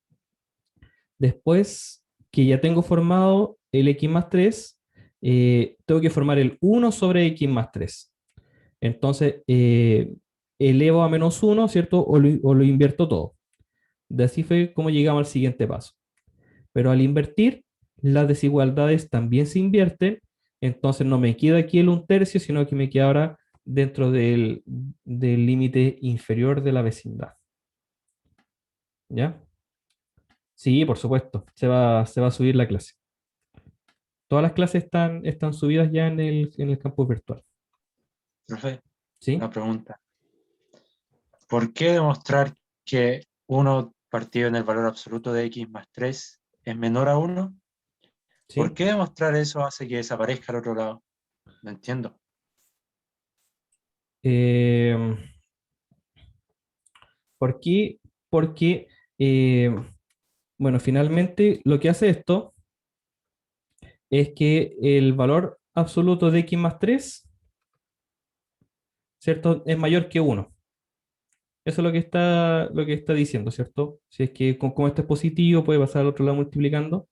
Después que ya tengo formado el x más 3, tengo que formar el 1 sobre x más 3. Entonces, elevo a menos 1, ¿cierto? O lo invierto todo. De así fue como llegamos al siguiente paso. Pero al invertir, las desigualdades también se invierten, entonces no me queda aquí el 1/3, sino que me queda ahora dentro del límite inferior de la vecindad. ¿Ya? Sí, por supuesto, se va a subir la clase. Todas las clases están subidas ya en el campus virtual. Profe, ¿Sí? una pregunta. ¿Por qué demostrar que 1 partido en el valor absoluto de x más 3 es menor a 1? ¿Sí? ¿Por qué demostrar eso hace que desaparezca al otro lado? No entiendo. Eh, ¿Por qué? Porque, eh, bueno, finalmente lo que hace esto es que el valor absoluto de x más 3, ¿cierto? Es mayor que 1. Eso es lo que está diciendo, ¿cierto? Si es que como esto es positivo, puede pasar al otro lado multiplicando,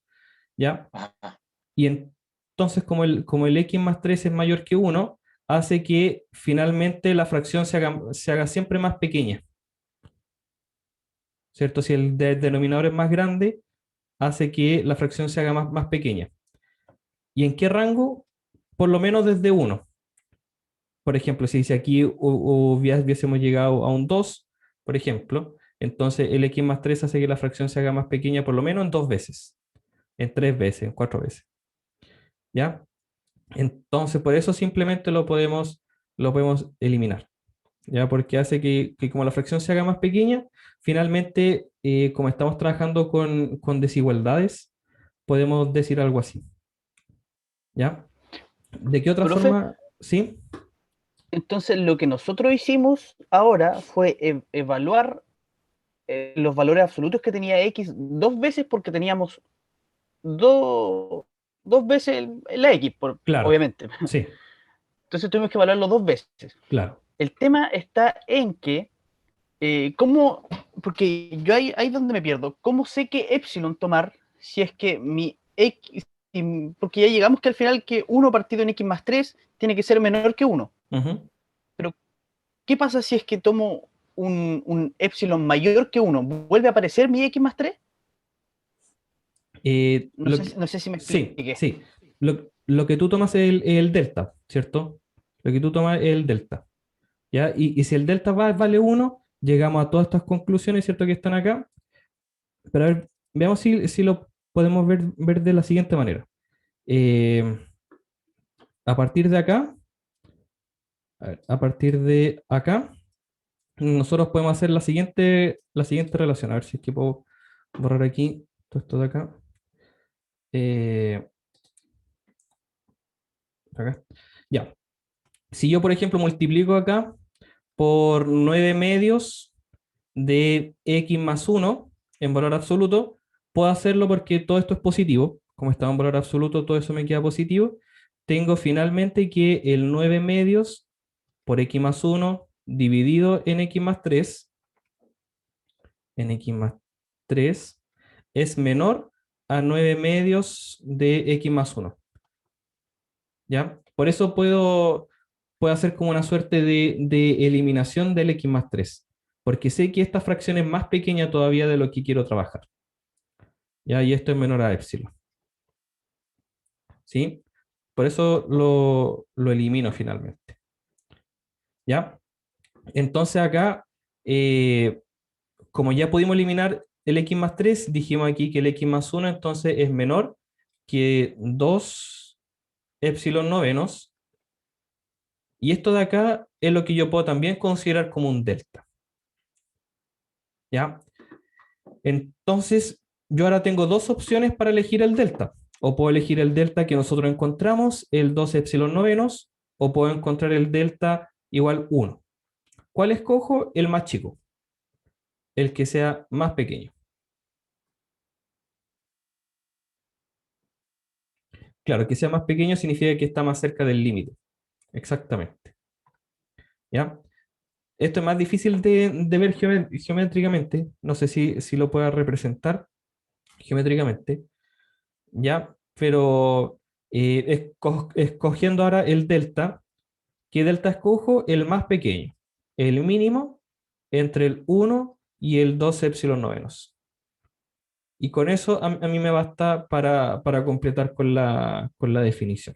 ¿ya? Ajá. Y entonces, como el x más 3 es mayor que 1, hace que finalmente la fracción se haga siempre más pequeña, ¿cierto? Si el denominador es más grande, hace que la fracción se haga más pequeña. ¿Y en qué rango? Por lo menos desde 1. Por ejemplo, si aquí hubiésemos llegado a un 2, por ejemplo, entonces el x más 3 hace que la fracción se haga más pequeña por lo menos en 2 veces, en 3 veces, en 4 veces. ¿Ya? Entonces, por eso simplemente lo podemos eliminar. ¿Ya? Porque hace que como la fracción se haga más pequeña, finalmente, como estamos trabajando con desigualdades, podemos decir algo así. ¿Ya? ¿De qué otra Profe, forma? ¿Sí? entonces lo que nosotros hicimos ahora fue evaluar los valores absolutos que tenía X dos veces porque teníamos dos veces la X, Claro, obviamente. sí, Entonces tuvimos que evaluarlo dos veces. claro. El tema está en que, ¿cómo? Porque yo ahí donde me pierdo. ¿Cómo sé qué epsilon tomar si es que mi X, porque ya llegamos que al final que 1 partido en X más 3 tiene que ser menor que 1. Ujú. Pero, ¿qué pasa si es que tomo un epsilon mayor que 1? ¿Vuelve a aparecer mi X más 3? No Lo sé, que- no sé si me sí, expliqué. sí. Lo que tú tomas es el delta, ¿cierto? Lo que tú tomas es el delta. ¿Ya? Y si el delta vale 1, llegamos a todas estas conclusiones, ¿cierto? Que están acá. Pero a ver, veamos si lo podemos ver de la siguiente manera. Eh, a partir de acá, a partir de acá, nosotros podemos hacer la siguiente relación. A ver si es que puedo borrar aquí todo esto de acá. Eh, acá. Ya. Si yo, por ejemplo, multiplico acá por 9 medios de x más 1 en valor absoluto, puedo hacerlo porque todo esto es positivo. Como está en valor absoluto, todo eso me queda positivo. Tengo finalmente que el 9 medios por x más 1 dividido en x más 3, en x más 3, es menor a 9 medios de x más 1. ¿Ya? Por eso puedo hacer como una suerte de eliminación del x más 3, porque sé que esta fracción es más pequeña todavía de lo que quiero trabajar. ¿Ya? Y esto es menor a epsilon. ¿Sí? Por eso lo elimino finalmente. ¿Ya? Entonces acá, como ya pudimos eliminar el x más 3, dijimos aquí que el x más 1 entonces es menor que 2 epsilon novenos. Y esto de acá es lo que yo puedo también considerar como un delta. ¿Ya? Entonces, yo ahora tengo dos opciones para elegir el delta. O puedo elegir el delta que nosotros encontramos, el 2 epsilon novenos, o puedo encontrar el delta igual 1. ¿Cuál escojo? El más chico, el que sea más pequeño. Claro, que sea más pequeño significa que está más cerca del límite. Exactamente. ¿Ya? Esto es más difícil de ver geométricamente. No sé si lo pueda representar geométricamente. ¿Ya? Pero escogiendo ahora el delta, ¿qué delta escojo? El más pequeño, el mínimo entre el 1 y el 2 epsilon novenos. Y con eso a mí me basta para completar con la definición.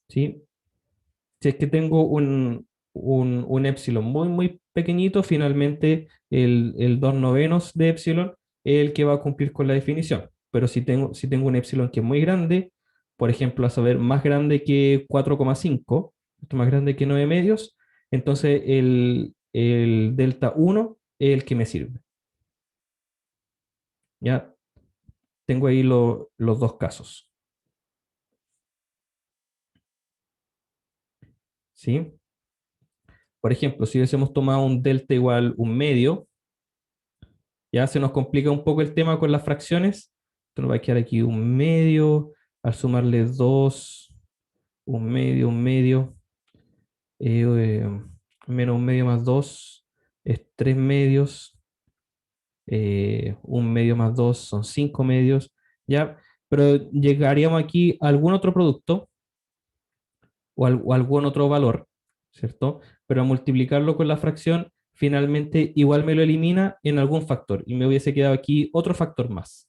¿Sí? Si es que tengo un epsilon muy, muy pequeñito, finalmente el 2 novenos de epsilon es el que va a cumplir con la definición. Pero si tengo un epsilon que es muy grande, por ejemplo, a saber, más grande que 4,5, esto más grande que 9 medios, entonces el delta 1 es el que me sirve. Ya tengo ahí los dos casos. ¿Sí? Por ejemplo, si hubiésemos tomado un delta igual un medio, ya se nos complica un poco el tema con las fracciones. Esto nos va a quedar aquí un medio, al sumarle 2, un medio, menos un medio más 2 es 3 medios, un medio más 2 son 5 medios, ¿ya? Pero llegaríamos aquí a algún otro producto o algún otro valor, ¿cierto? Pero al multiplicarlo con la fracción, finalmente igual me lo elimina en algún factor y me hubiese quedado aquí otro factor más.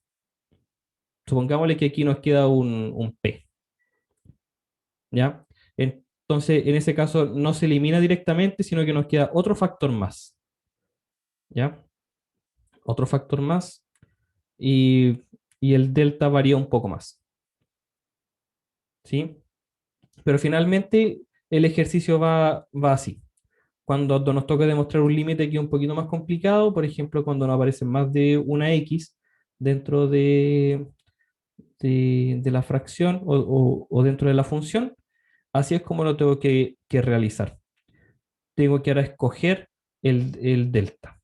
Supongámosle que aquí nos queda un P, ¿ya? Entonces, en ese caso no se elimina directamente, sino que nos queda otro factor más, ¿ya? Otro factor más y el delta varía un poco más, ¿sí? Pero finalmente el ejercicio va así. Cuando nos toca demostrar un límite que es un poquito más complicado, por ejemplo, cuando no aparece más de una X dentro de la fracción o dentro de la función, así es como lo tengo que realizar. Tengo que ahora escoger el delta.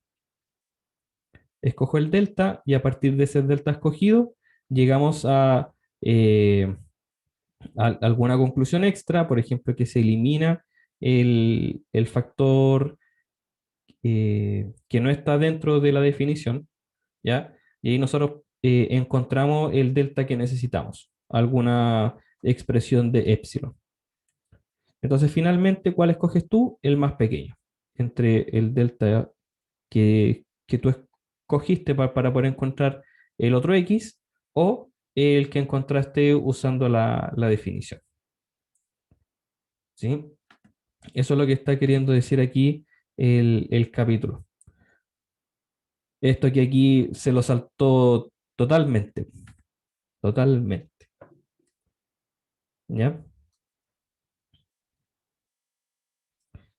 escojo el delta y a partir de ese delta escogido llegamos eh, a alguna conclusión extra, por ejemplo, que se elimina el factor que no está dentro de la definición, ¿ya? Y ahí nosotros encontramos el delta que necesitamos, alguna expresión de epsilon. Entonces, finalmente, ¿cuál escoges tú? El más pequeño, entre el delta que tú escogiste para poder encontrar el otro x o el que encontraste usando la definición. ¿Sí? Eso es lo que está queriendo decir aquí el capítulo. Esto que aquí se lo saltó totalmente. Totalmente. ¿Ya?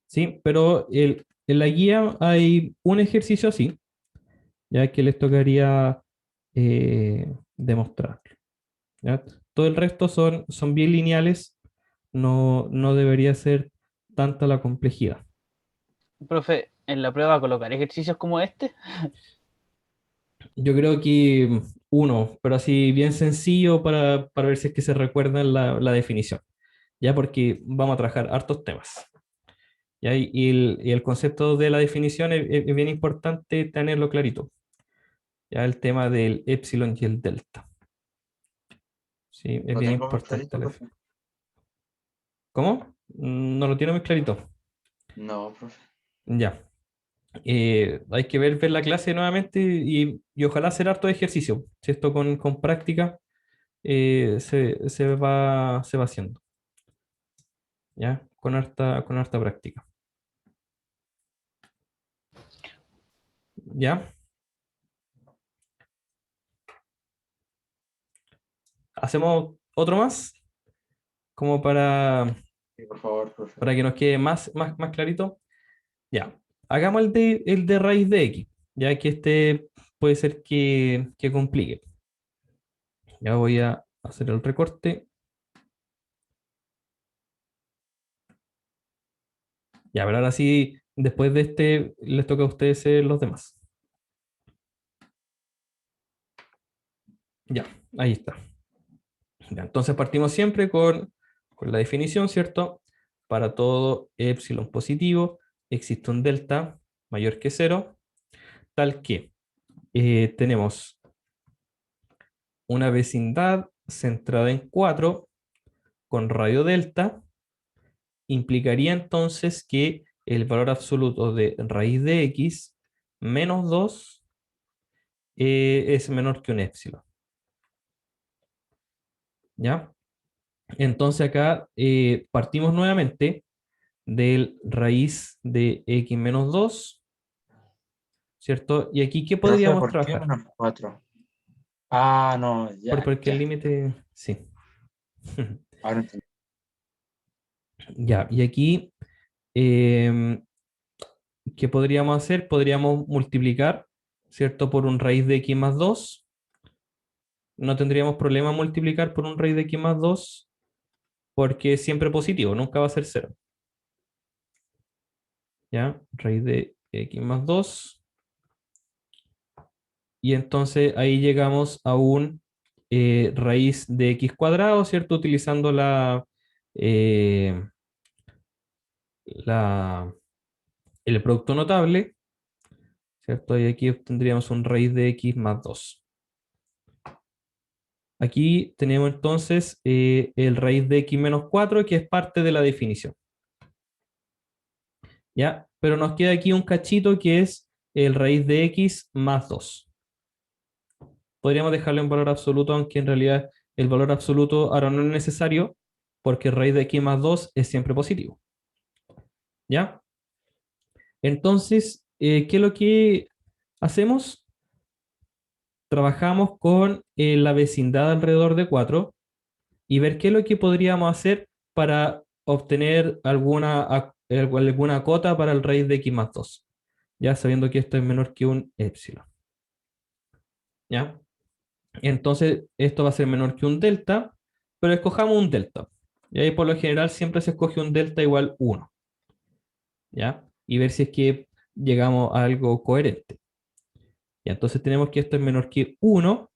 Sí, pero en la guía hay un ejercicio así, ya que les tocaría demostrar. ¿Ya? Todo el resto son bien lineales, no debería ser tanta la complejidad. Profe, en la prueba colocar ejercicios como este. Yo creo que uno, pero así bien sencillo para ver si es que se recuerdan la definición, ya porque vamos a trabajar hartos temas. ¿Ya? Y el concepto de la definición es bien importante tenerlo clarito. Ya el tema del epsilon y el delta. Sí, es Lo bien tengo muy importante. clarito, profe. ¿Cómo? No lo tiene muy clarito. No, profe. Ya. Hay que ver la clase nuevamente y ojalá hacer harto ejercicio. Si esto con práctica se va haciendo. ¿Ya? Con harta práctica. ¿Ya? ¿Hacemos otro más? Como Sí, por favor, profe. para que nos quede más clarito. Ya. Hagamos el de raíz de x. Ya que este puede ser que complique. Ya voy a hacer el recorte. Ya, pero ahora sí, después de este, les toca a ustedes ser los demás. Ya, ahí está. Ya, entonces partimos siempre con la definición, ¿cierto? Para todo epsilon positivo existe un delta mayor que cero, tal que tenemos una vecindad centrada en 4 con radio delta, implicaría entonces que el valor absoluto de raíz de x menos 2 es menor que un epsilon. ¿Ya? Entonces acá partimos nuevamente del raíz de x menos 2, ¿cierto? Y aquí, ¿qué Profe, podríamos ¿por qué trabajar? menos 4? Ah, no, ya, Porque el ya. límite, sí. Ahora entendí. Ya, y aquí, em, ¿qué podríamos hacer? Podríamos multiplicar, ¿cierto? Por un raíz de x más 2. No tendríamos problema multiplicar por un raíz de x más 2 porque es siempre positivo, nunca va a ser cero. ¿Ya? Raíz de x más 2. Y entonces ahí llegamos a un raíz de x cuadrado, ¿cierto? Utilizando eh, la, el producto notable, ¿cierto? Y aquí obtendríamos un raíz de x más 2. Aquí tenemos entonces el raíz de x menos 4, que es parte de la definición. ¿Ya? Pero nos queda aquí un cachito que es el raíz de x más 2. Podríamos dejarlo en valor absoluto, aunque en realidad el valor absoluto ahora no es necesario, porque raíz de x más 2 es siempre positivo. ¿Ya? Entonces, ¿qué es lo que hacemos? Trabajamos con la vecindad alrededor de 4 y ver qué es lo que podríamos hacer para obtener alguna cota para el raíz de x más 2, ya sabiendo que esto es menor que un epsilon. ¿Ya? Entonces, esto va a ser menor que un delta, pero escojamos un delta. Y ahí por lo general siempre se escoge un delta igual 1. ¿Ya? Y ver si es que llegamos a algo coherente. Y entonces tenemos que esto es menor que 1.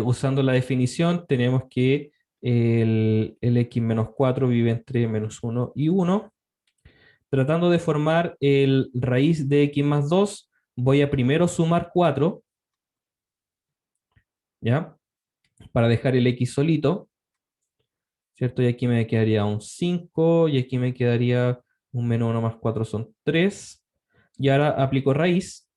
Usando la definición, tenemos que el x menos 4 vive entre menos 1 y 1. Tratando de formar el raíz de x más 2, voy a primero sumar 4, ¿ya? Para dejar el x solito, ¿cierto? Y aquí me quedaría un 5, y aquí me quedaría un menos 1 más 4 son 3. Y ahora aplico raíz,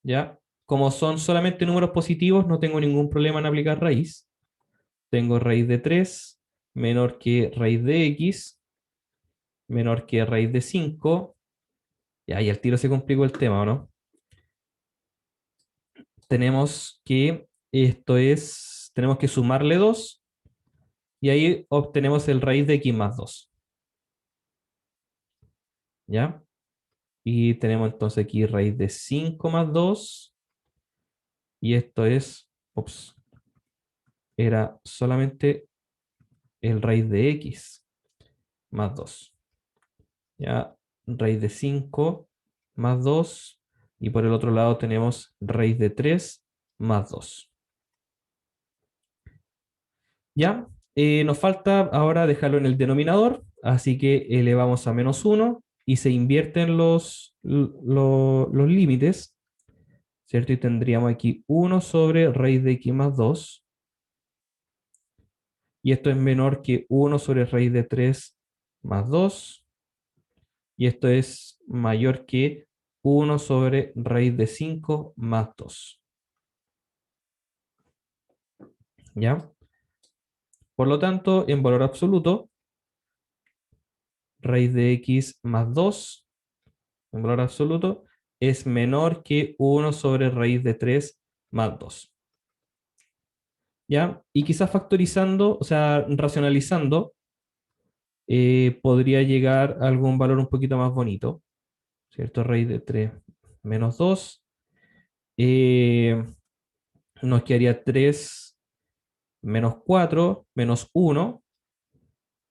¿ya? Como son solamente números positivos, no tengo ningún problema en aplicar raíz. Tengo raíz de 3 menor que raíz de x, menor que raíz de 5. Ya, y al tiro se complicó el tema, ¿o no? Tenemos que, tenemos que sumarle 2, y ahí obtenemos el raíz de x más 2. ¿Ya? Y tenemos entonces aquí raíz de 5 más 2, y esto es, era solamente el raíz de x más 2. ¿Ya? Raíz de 5 más 2, y por el otro lado tenemos raíz de 3 más 2. ¿Ya? Nos falta ahora dejarlo en el denominador, así que elevamos a menos 1 y se invierten los límites, ¿cierto? Y tendríamos aquí 1 sobre raíz de x más 2, y esto es menor que 1 sobre raíz de 3 más 2, y esto es mayor que 1 sobre raíz de 5 más 2. ¿Ya? Por lo tanto, en valor absoluto, raíz de x más 2, en valor absoluto, es menor que 1 sobre raíz de 3 más 2. ¿Ya? Y quizás factorizando, o sea, racionalizando, podría llegar a algún valor un poquito más bonito, ¿cierto? Raíz de 3 menos 2. Nos quedaría 3 menos 4 menos 1,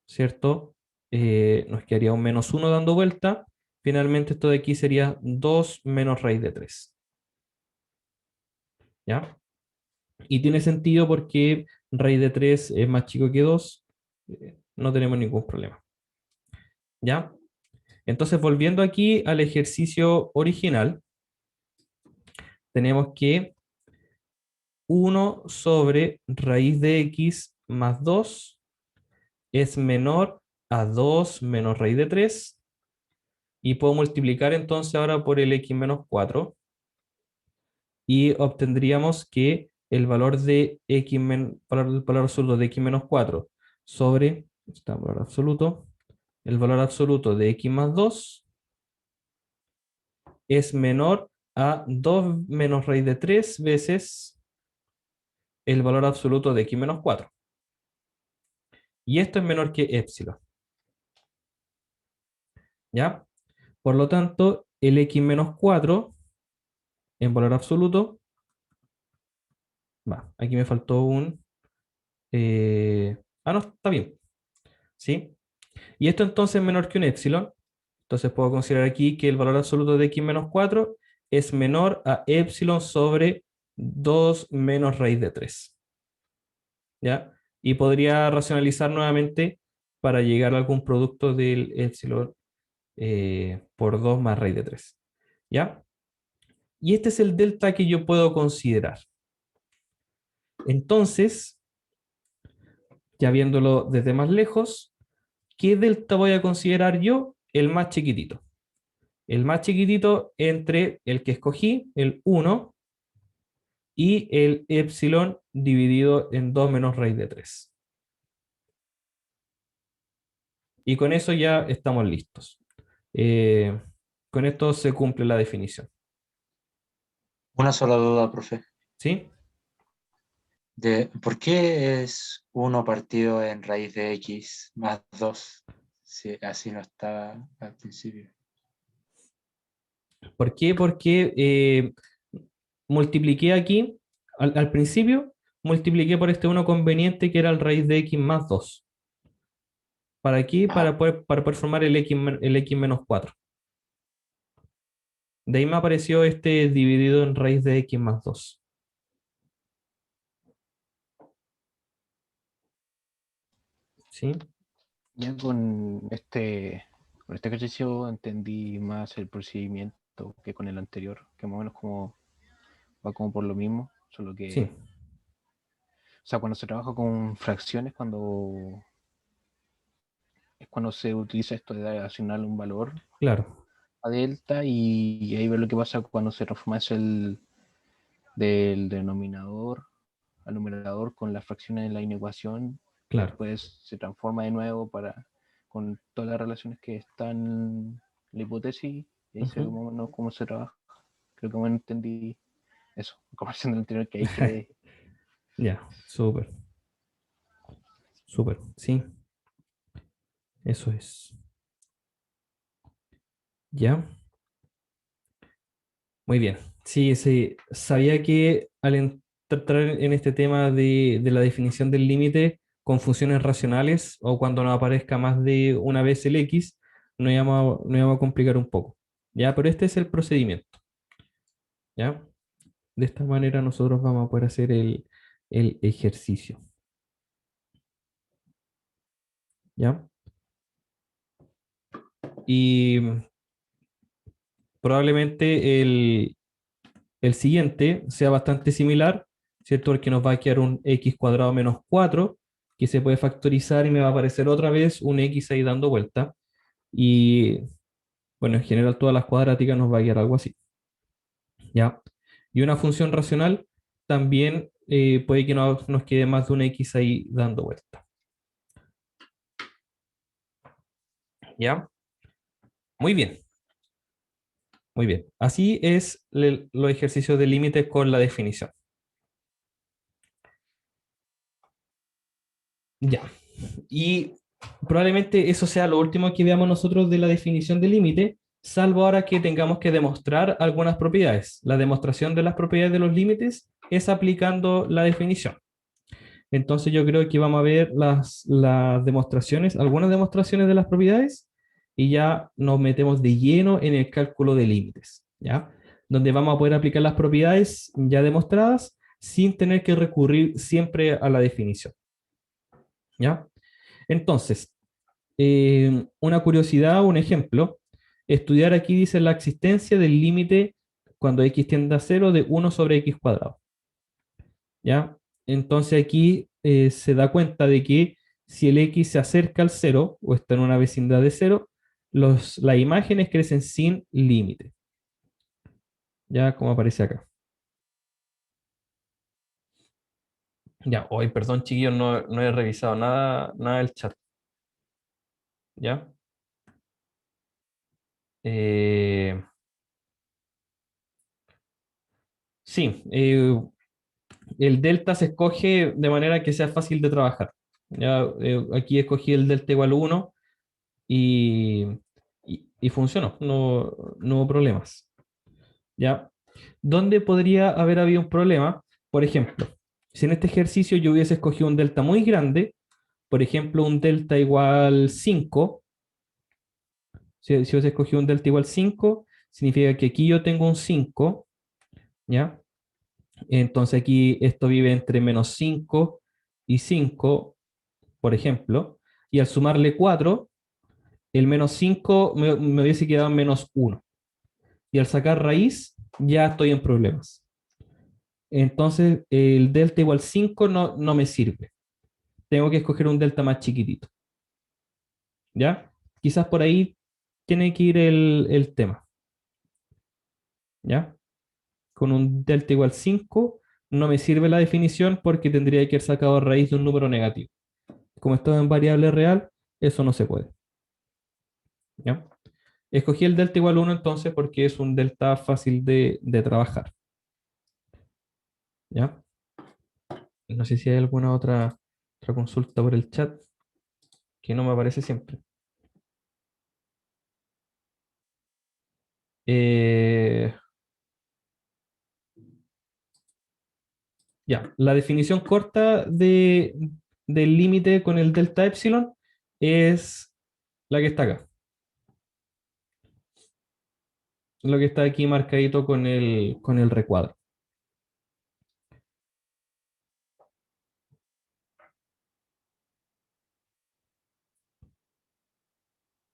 ¿cierto? Nos quedaría un menos 1 dando vuelta. Finalmente esto de aquí sería 2 menos raíz de 3. ¿Ya? Y tiene sentido porque raíz de 3 es más chico que 2. No tenemos ningún problema. ¿Ya? Entonces, volviendo aquí al ejercicio original, tenemos que 1 sobre raíz de x más 2 es menor a 2 menos raíz de 3, y puedo multiplicar entonces ahora por el x menos 4, y obtendríamos que el valor de x valor absoluto de x menos 4 sobre valor absoluto, el valor absoluto de x más 2 es menor a 2 menos raíz de 3 veces el valor absoluto de x menos 4. Y esto es menor que epsilon. ¿Ya? Por lo tanto, el x menos 4 en valor absoluto, aquí me faltó un... no, está bien. ¿Sí? Y esto entonces es menor que un epsilon. Entonces puedo considerar aquí que el valor absoluto de x menos 4 es menor a epsilon sobre 2 menos raíz de 3. ¿Ya? Y podría racionalizar nuevamente para llegar a algún producto del epsilon por 2 más raíz de 3. ¿Ya? Y este es el delta que yo puedo considerar. Entonces, ya viéndolo desde más lejos, ¿qué delta voy a considerar yo? El más chiquitito. El más chiquitito entre el que escogí, el 1, y el epsilon dividido en 2 menos raíz de 3. Y con eso ya estamos listos. Con esto se cumple la definición. Una sola duda, profe. ¿Sí? ¿Por qué es 1 partido en raíz de x más 2? Si así no estaba al principio. ¿Por qué? Porque multipliqué aquí, al principio, multipliqué por este 1 conveniente que era el raíz de x más 2. ¿Para qué? Para poder formar el x menos 4. De ahí me apareció este dividido en raíz de x más 2. ¿Sí? Ya con este ejercicio entendí más el procedimiento que con el anterior, que más o menos como va como por lo mismo, solo Sí, que, o sea, cuando se trabaja con fracciones, es cuando se utiliza esto de asignarle un valor claro, a delta y ahí ver lo que pasa cuando se transforma eso del denominador al numerador con las fracciones en la inecuación, claro. después se transforma de nuevo con todas las relaciones que están en la hipótesis, y ahí se ve Ujú. más o menos cómo se trabaja. Creo que me entendí eso, en comparación del anterior que ahí quedé. Ya, súper, súper, sí, eso es. Ya, muy bien. Sí, sí, sabía que al entrar en este tema de la definición del límite con funciones racionales o cuando nos aparezca más de una vez el x, nos íbamos a complicar un poco. Ya, pero este es el procedimiento. Ya, de esta manera nosotros vamos a poder hacer el ejercicio. ¿Ya? Y probablemente el siguiente sea bastante similar, ¿cierto? Porque nos va a quedar un x cuadrado menos 4 que se puede factorizar y me va a aparecer otra vez un x ahí dando vuelta. Y bueno, en general todas las cuadráticas nos va a quedar algo así. ¿Ya? Y una función racional también puede que nos quede más de un x ahí dando vuelta. ¿Ya? Muy bien. Muy bien. Así es los ejercicios de límite con la definición. Ya. Y probablemente eso sea lo último que veamos nosotros de la definición de límite, salvo ahora que tengamos que demostrar algunas propiedades. La demostración de las propiedades de los límites es aplicando la definición. Entonces yo creo que vamos a ver las demostraciones, algunas demostraciones de las propiedades, y ya nos metemos de lleno en el cálculo de límites, ¿ya? Donde vamos a poder aplicar las propiedades ya demostradas sin tener que recurrir siempre a la definición, ¿ya? Entonces, una curiosidad, un ejemplo, estudiar aquí dice la existencia del límite cuando x tiende a 0 de 1 sobre x cuadrado. ¿Ya? Entonces aquí se da cuenta de que si el x se acerca al 0 o está en una vecindad de 0, las imágenes crecen sin límite. Ya como aparece acá. Ya, hoy, perdón, chiquillos, no he revisado nada del chat. ¿Ya? Eh, sí, el delta se escoge de manera que sea fácil de trabajar. Ya, aquí escogí el delta igual a 1 y, y funcionó, no hubo problemas. ¿Ya? ¿Dónde podría haber habido un problema? Por ejemplo, si en este ejercicio yo hubiese escogido un delta muy grande, por ejemplo, un delta igual 5, si hubiese escogido un delta igual 5, significa que aquí yo tengo un 5, ¿ya? Entonces aquí esto vive entre menos 5 y 5, por ejemplo, y al sumarle 4, el menos 5 me hubiese quedado en menos 1. Y al sacar raíz, ya estoy en problemas. Entonces, el delta igual 5 no me sirve. Tengo que escoger un delta más chiquitito. ¿Ya? Quizás por ahí tiene que ir el tema. ¿Ya? Con un delta igual 5 no me sirve la definición porque tendría que haber sacado raíz de un número negativo. Como esto es en variable real, eso no se puede. ¿Ya? Escogí el delta igual 1 entonces porque es un delta fácil de trabajar. ¿Ya? No sé si hay alguna otra consulta por el chat que no me aparece siempre. Eh, ya, la definición corta del límite con el delta epsilon es la que está acá. lo que está aquí marcadito con el recuadro.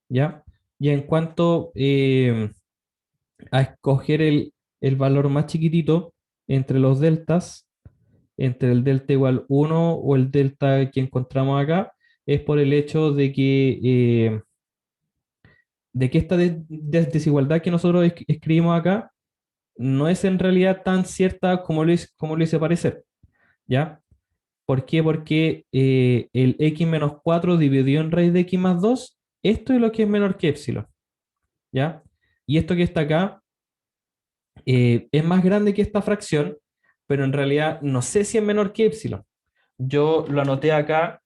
¿Ya? Y en cuanto a escoger el valor más chiquitito entre los deltas, entre el delta igual 1 o el delta que encontramos acá, es por el hecho de que esta desigualdad que nosotros escribimos acá no es en realidad tan cierta como lo hice parecer, ¿ya? ¿Por qué? Porque el x menos 4 dividido en raíz de x más 2, esto es lo que es menor que epsilon, ¿ya? Y esto que está acá es más grande que esta fracción, pero en realidad no sé si es menor que epsilon. Yo lo anoté acá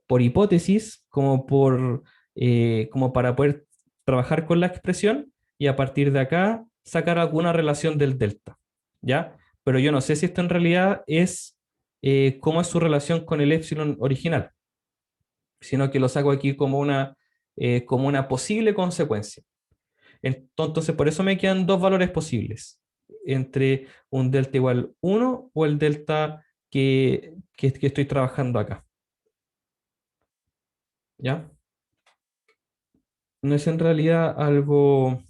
por hipótesis, como para poder trabajar con la expresión y a partir de acá sacar alguna relación del delta, ¿ya? Pero yo no sé si esto en realidad es cómo es su relación con el epsilon original, sino que lo saco aquí como una posible consecuencia. Entonces, por eso me quedan dos valores posibles, entre un delta igual 1 o el delta que estoy trabajando acá. ¿Ya? No es en realidad algo,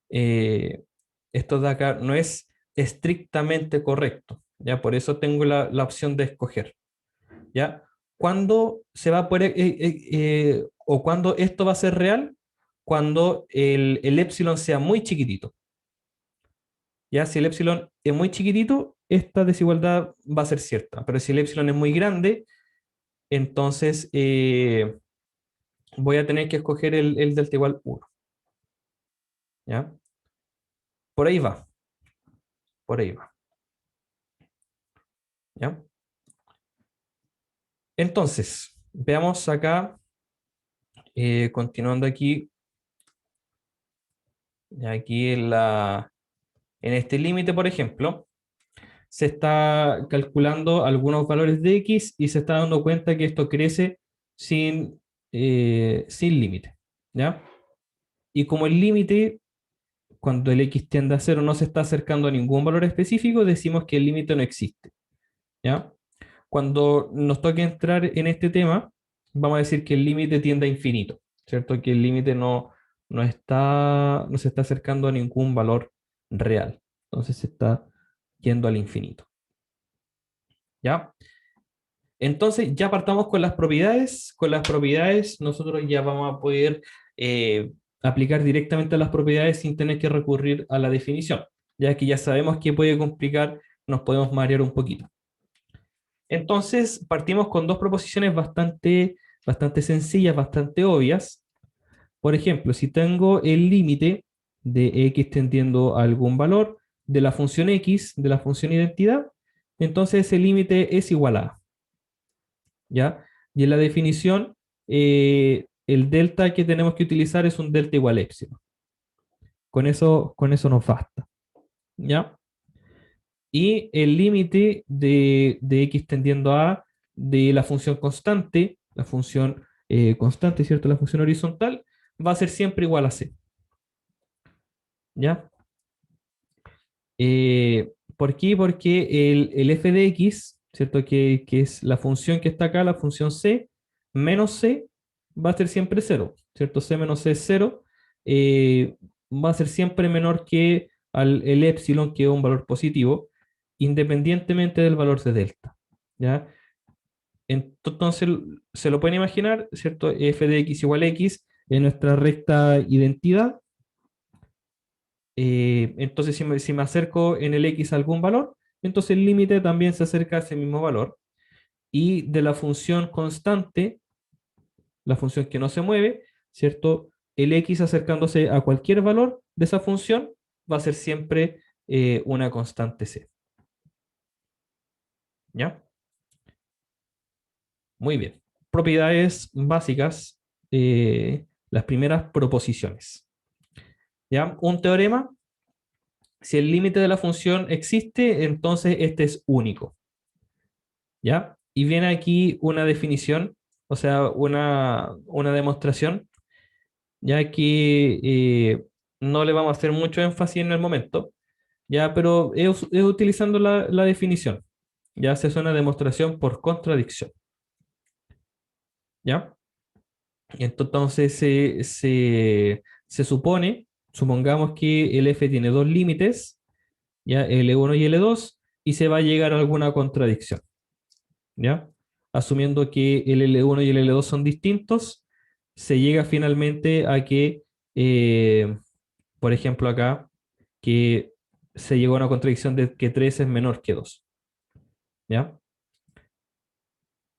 eh, esto de acá no es estrictamente correcto, ¿ya? Por eso tengo la opción de escoger, ¿ya? ¿Cuándo se va a poder, o cuándo esto va a ser real? Cuando el epsilon sea muy chiquitito, ¿ya? Si el epsilon es muy chiquitito, esta desigualdad va a ser cierta, pero si el epsilon es muy grande, entonces voy a tener que escoger el delta igual 1, ¿ya? Por ahí va, por ahí va, ¿ya? Entonces, veamos acá, continuando aquí, aquí en este límite, por ejemplo, se está calculando algunos valores de x y se está dando cuenta que esto crece sin límite, ¿ya? Y como el límite, cuando el x tiende a cero, no se está acercando a ningún valor específico, decimos que el límite no existe, ¿ya? Cuando nos toque entrar en este tema, vamos a decir que el límite tiende a infinito, ¿cierto? Que el límite no se está acercando a ningún valor real. Entonces se está yendo al infinito. ¿Ya? Entonces ya partamos con las propiedades. Con las propiedades nosotros ya vamos a poder aplicar directamente a las propiedades sin tener que recurrir a la definición, ya que ya sabemos que puede complicar, nos podemos marear un poquito. Entonces, partimos con dos proposiciones bastante sencillas, bastante obvias. Por ejemplo, si tengo el límite de x tendiendo a algún valor de la función x, de la función identidad, entonces ese límite es igual a A. ¿Ya? Y en la definición, el delta que tenemos que utilizar es un delta igual a epsilon. Con eso nos basta. ¿Ya? Y el límite de x tendiendo a de la función constante, ¿cierto? La función horizontal, va a ser siempre igual a c. ¿Ya? ¿Por qué? Porque el f de x, ¿cierto? Que es la función que está acá, la función c, menos c, va a ser siempre 0, ¿cierto? C menos c es 0, va a ser siempre menor que el epsilon, que es un valor positivo, independientemente del valor de delta, ¿ya? Entonces, se lo pueden imaginar, ¿cierto? F de x igual a x en nuestra recta identidad. Entonces, si me acerco en el x a algún valor, entonces el límite también se acerca a ese mismo valor. Y de la función constante, la función que no se mueve, ¿cierto? El x acercándose a cualquier valor de esa función va a ser siempre una constante c. ¿Ya? Muy bien. Propiedades básicas, las primeras proposiciones. ¿Ya? Un teorema, si el límite de la función existe, entonces este es único. ¿Ya? Y viene aquí una definición, o sea, una demostración, ya que no le vamos a hacer mucho énfasis en el momento, ya, pero es utilizando la definición. Ya se hace una demostración por contradicción. ¿Ya? Entonces se supone, supongamos que el f tiene dos límites, ya L1 y L2, y se va a llegar a alguna contradicción. ¿Ya? Asumiendo que el L1 y el L2 son distintos, se llega finalmente a que, por ejemplo acá, que se llegó a una contradicción de que 3 es menor que 2. ¿Ya?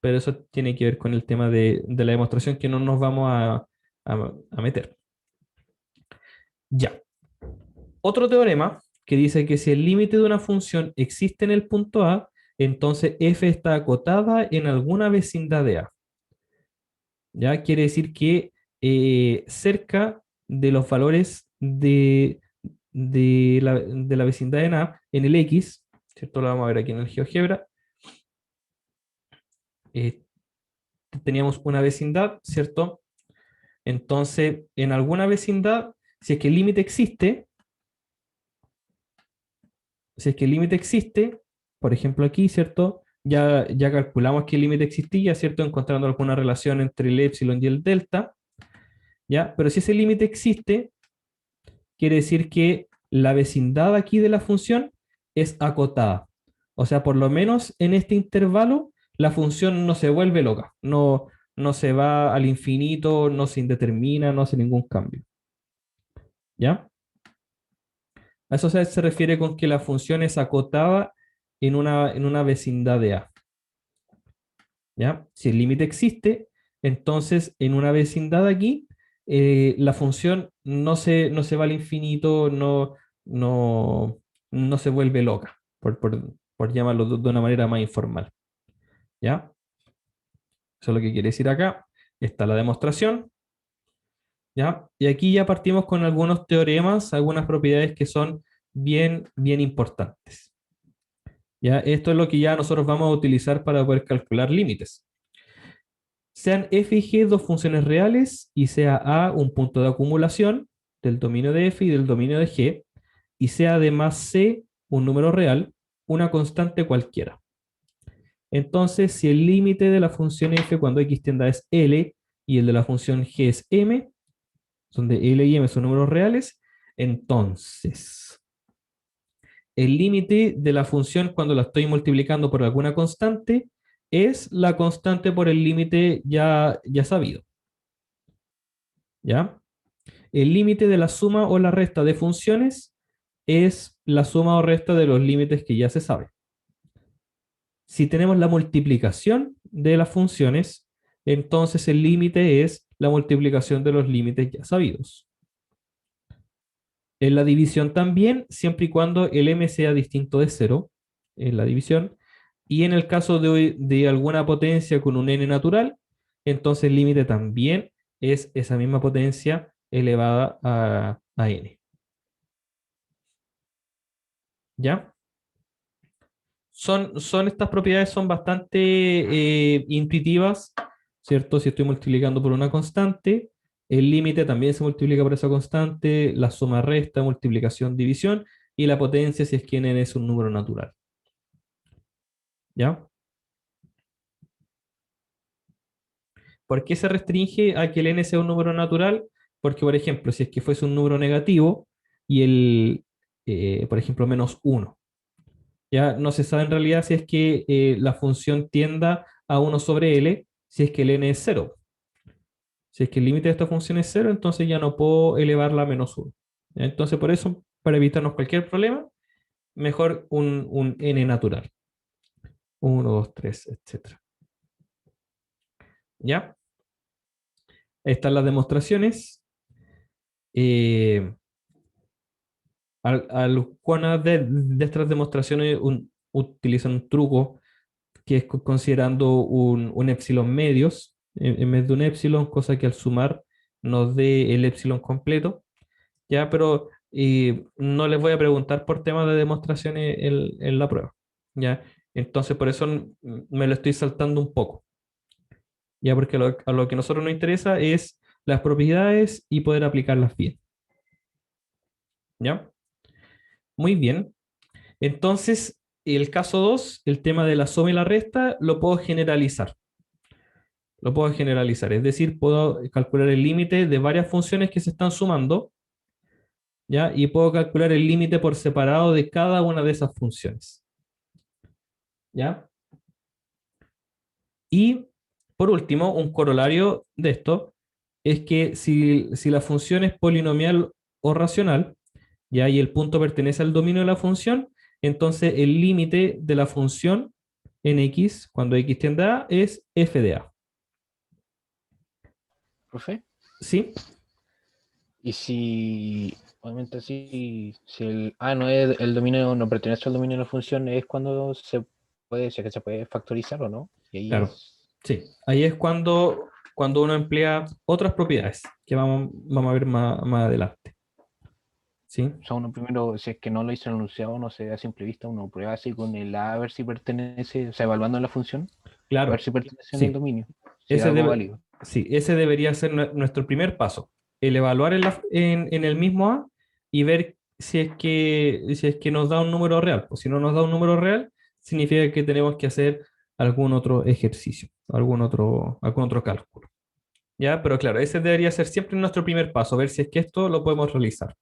Pero eso tiene que ver con el tema de la demostración que no nos vamos a meter. Ya. Otro teorema que dice que si el límite de una función existe en el punto A, entonces f está acotada en alguna vecindad de A. ¿Ya? Quiere decir que cerca de los valores de la vecindad en A, en el X, ¿cierto? Lo vamos a ver aquí en el GeoGebra. Teníamos una vecindad, ¿cierto? Entonces, en alguna vecindad, si es que el límite existe, por ejemplo aquí, ¿cierto? Ya calculamos que el límite existía, ¿cierto? Encontrando alguna relación entre el epsilon y el delta, ¿ya? Pero si ese límite existe, quiere decir que la vecindad aquí de la función es acotada. O sea, por lo menos en este intervalo, la función no se vuelve loca, no se va al infinito, no se indetermina, no hace ningún cambio. ¿Ya? A eso se refiere con que la función es acotada en una vecindad de A. ¿Ya? Si el límite existe, entonces en una vecindad aquí, la función no se va al infinito, no, no se vuelve loca, por llamarlo de una manera más informal. ¿Ya? Eso es lo que quiere decir acá. Está la demostración. ¿Ya? Y aquí ya partimos con algunos teoremas, algunas propiedades que son bien importantes. ¿Ya? Esto es lo que ya nosotros vamos a utilizar para poder calcular límites. Sean f y g dos funciones reales y sea A un punto de acumulación del dominio de f y del dominio de g, y sea además c un número real, una constante cualquiera. Entonces, si el límite de la función f cuando x tiende a es L y el de la función g es m, donde L y M son números reales, entonces el límite de la función cuando la estoy multiplicando por alguna constante es la constante por el límite ya sabido. ¿Ya? El límite de la suma o la resta de funciones es la suma o resta de los límites que ya se sabe. Si tenemos la multiplicación de las funciones, entonces el límite es la multiplicación de los límites ya sabidos. En la división también, siempre y cuando el m sea distinto de 0 en la división. Y en el caso de alguna potencia con un n natural, entonces el límite también es esa misma potencia elevada a n. ¿Ya? Estas propiedades son bastante intuitivas, ¿cierto? Si estoy multiplicando por una constante, el límite también se multiplica por esa constante, la suma resta, multiplicación, división, y la potencia si es que n es un número natural. ¿Ya? ¿Por qué se restringe a que el n sea un número natural? Porque, por ejemplo, si es que fuese un número negativo y por ejemplo, -1, ya no se sabe en realidad si es que la función tienda a 1 sobre L, si es que el n es 0. Si es que el límite de esta función es 0, entonces ya no puedo elevarla a -1. ¿Ya? Entonces, por eso, para evitarnos cualquier problema, mejor un n natural. 1, 2, 3, etc. ¿Ya? Están las demostraciones. Algunas de estas demostraciones utilizan un truco que es considerando un epsilon medios en vez de un epsilon, cosa que al sumar nos dé el epsilon completo. Ya, pero no les voy a preguntar por temas de demostraciones en la prueba. Ya, entonces por eso me lo estoy saltando un poco. Ya, porque a lo que a nosotros nos interesa es las propiedades y poder aplicarlas bien. ¿Ya? Muy bien. Entonces, el caso 2, el tema de la suma y la resta, lo puedo generalizar. Lo puedo generalizar, es decir, puedo calcular el límite de varias funciones que se están sumando, ¿ya? Y puedo calcular el límite por separado de cada una de esas funciones, ¿ya? Y por último, un corolario de esto es que si la función es polinomial o racional, ¿ya? Y el punto pertenece al dominio de la función, entonces el límite de la función en x, cuando x tiende a, es f de a. Profe. ¿Sí? Y si, obviamente, si el A no es el dominio, no pertenece al dominio de la función, es cuando se puede, si es que se puede factorizar o no. Y ahí Claro. es, Sí. Ahí es cuando uno emplea otras propiedades que vamos a ver más adelante. ¿Sí? o sea, uno primero, si es que no lo hizo el enunciado, no se da a simple vista, uno prueba así con el A a ver si pertenece, o sea, evaluando la función, a ver Claro. si pertenece en el Sí. dominio, si es Ese algo debe, válido. sí, ese debería ser nuestro primer paso. El evaluar en el mismo A y ver si es que nos da un número real. O si no nos da un número real, significa que tenemos que hacer algún otro ejercicio, algún otro cálculo. ¿Ya? Pero claro, ese debería ser siempre nuestro primer paso, ver si es que esto lo podemos realizar.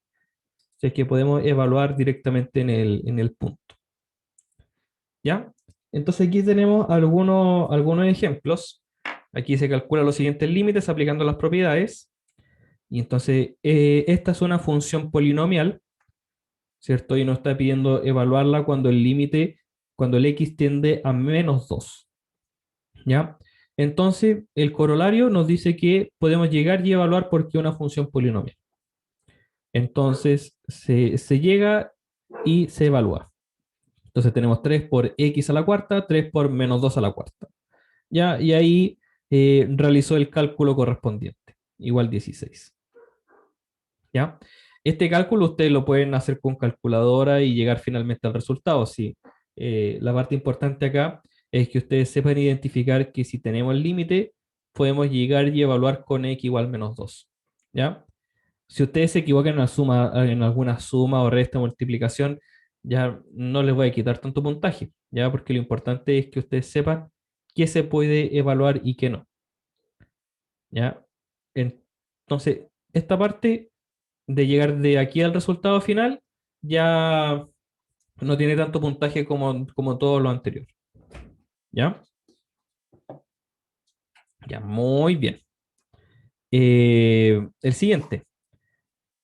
Si es que podemos evaluar directamente en el punto. ¿Ya? Entonces aquí tenemos algunos ejemplos. Aquí se calculan los siguientes límites aplicando las propiedades. Y entonces esta es una función polinomial, ¿cierto? Y nos está pidiendo evaluarla cuando el x tiende a -2. ¿Ya? Entonces el corolario nos dice que podemos llegar y evaluar por qué una función polinomial. Entonces se llega y se evalúa. Entonces tenemos 3 por x a la cuarta, 3 por -2 a la cuarta. ¿Ya? Y ahí realizó el cálculo correspondiente, igual 16. ¿Ya? Este cálculo ustedes lo pueden hacer con calculadora y llegar finalmente al resultado. Sí. La parte importante acá es que ustedes sepan identificar que si tenemos el límite, podemos llegar y evaluar con x igual -2. ¿Ya? Si ustedes se equivocan en alguna suma o resta o multiplicación, ya no les voy a quitar tanto puntaje, ¿ya? Porque lo importante es que ustedes sepan qué se puede evaluar y qué no, ¿ya? Entonces, esta parte de llegar de aquí al resultado final ya no tiene tanto puntaje como todo lo anterior, ¿ya? Ya, muy bien. El siguiente.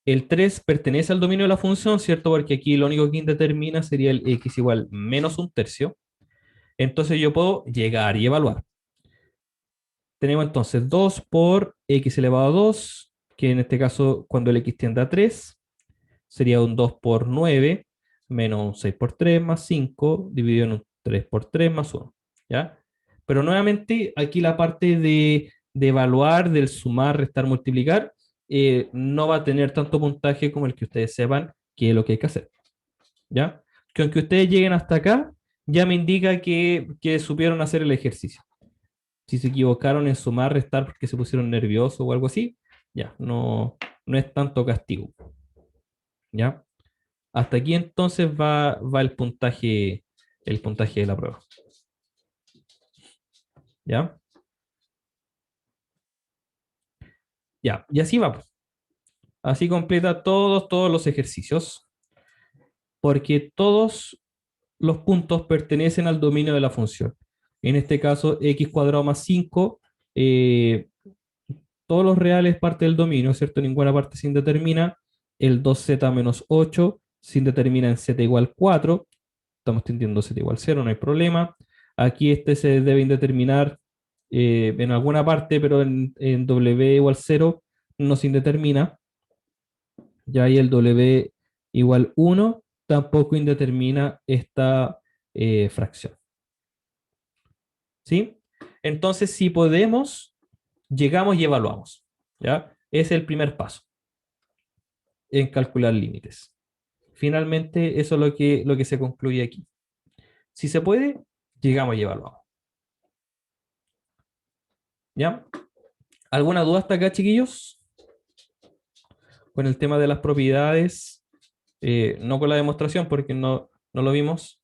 El 3 pertenece al dominio de la función, ¿cierto? Porque aquí lo único que indetermina sería el x igual -1/3. Entonces yo puedo llegar y evaluar. Tenemos entonces 2 por x elevado a 2, que en este caso cuando el x tiende a 3, sería un 2 por 9, menos un 6 por 3 más 5, dividido en un 3 por 3 más 1. ¿Ya? Pero nuevamente aquí la parte de evaluar, del sumar, restar, multiplicar, no va a tener tanto puntaje como el que ustedes sepan que es lo que hay que hacer. ¿Ya? Que aunque ustedes lleguen hasta acá, ya me indica que supieron hacer el ejercicio. Si se equivocaron en sumar, restar porque se pusieron nerviosos o algo así, ya, no es tanto castigo. ¿Ya? Hasta aquí entonces va el puntaje de la prueba. ¿Ya? Ya, y así va. Así completa todos los ejercicios, porque todos los puntos pertenecen al dominio de la función. En este caso, x cuadrado más 5, todos los reales parte del dominio, ¿cierto? Ninguna parte se indetermina. El 2z menos 8 se indetermina en z igual 4. Estamos entendiendo z igual 0, no hay problema. Aquí este se debe indeterminar en alguna parte, pero en w igual 0 no se indetermina. Ya ahí el w igual 1 tampoco indetermina esta fracción. ¿Sí? Entonces, si podemos, llegamos y evaluamos. ¿Ya? Es el primer paso en calcular límites. Finalmente, eso es lo que se concluye aquí. Si se puede, llegamos y evaluamos. ¿Ya? ¿Alguna duda hasta acá, chiquillos? Con el tema de las propiedades No con la demostración porque no lo vimos,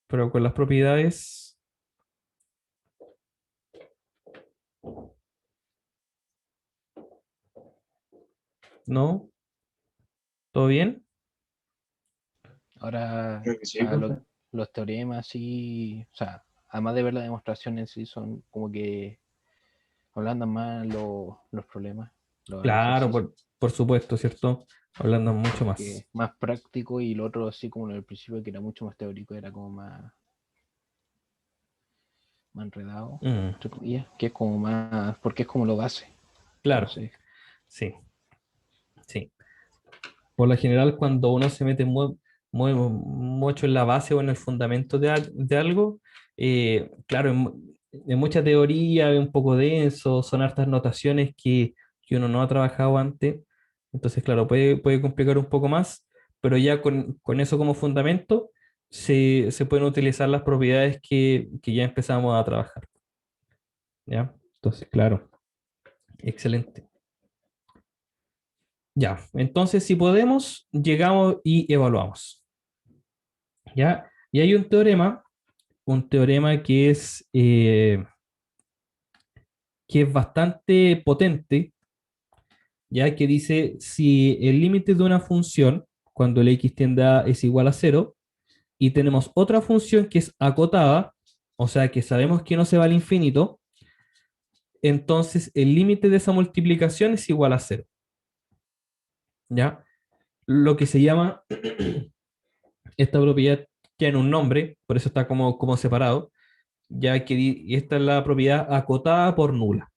pero con las propiedades. ¿No? ¿Todo bien? Ahora, Creo que o sí, sea, profe. los teoremas sí, o sea, además de ver la demostración en sí, son como que hablando más los problemas, los Claro, ejercicios, por supuesto, ¿cierto? Hablando mucho que más. es más práctico y lo otro, así como en el principio, que era mucho más teórico, era como más enredado, Mm, entre comillas, que es como más, porque es como lo base. claro, Entonces, sí, sí. Por lo general, cuando uno se mete mucho en la base o en el fundamento de algo, claro, en mucha teoría, es un poco denso, son hartas notaciones que uno no ha trabajado antes. Entonces, claro, puede complicar un poco más, pero ya con eso como fundamento se pueden utilizar las propiedades que ya empezamos a trabajar. ¿Ya? Entonces, claro, excelente. Ya, entonces si podemos, llegamos y evaluamos. ¿Ya? Y hay un teorema que es bastante potente, ya que dice si el límite de una función, cuando el x tiende a es igual a cero, y tenemos otra función que es acotada, o sea que sabemos que no se va al infinito, entonces el límite de esa multiplicación es igual a cero. ¿Ya? Lo que se llama, esta propiedad tiene un nombre, por eso está como separado, ya que esta es la propiedad acotada por nula.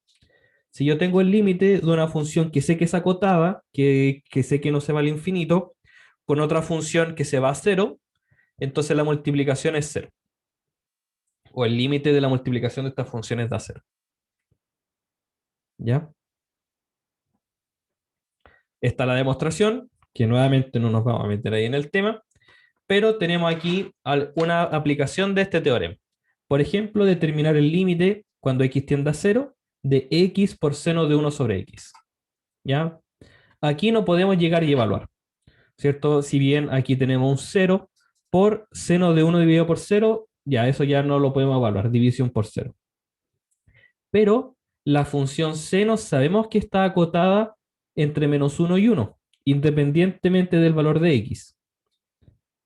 Si yo tengo el límite de una función que sé que es acotada, que sé que no se va al infinito, con otra función que se va a cero, entonces la multiplicación es cero. O el límite de la multiplicación de estas funciones da cero. ¿Ya? Está la demostración, que nuevamente no nos vamos a meter ahí en el tema, pero tenemos aquí una aplicación de este teorema. Por ejemplo, determinar el límite cuando x tiende a cero de x por seno de 1 sobre x. ¿Ya? Aquí no podemos llegar y evaluar, ¿cierto? Si bien aquí tenemos un cero por seno de 1 dividido por cero, ya eso ya no lo podemos evaluar, división por cero. Pero la función seno sabemos que está acotada entre -1 y 1, independientemente del valor de x.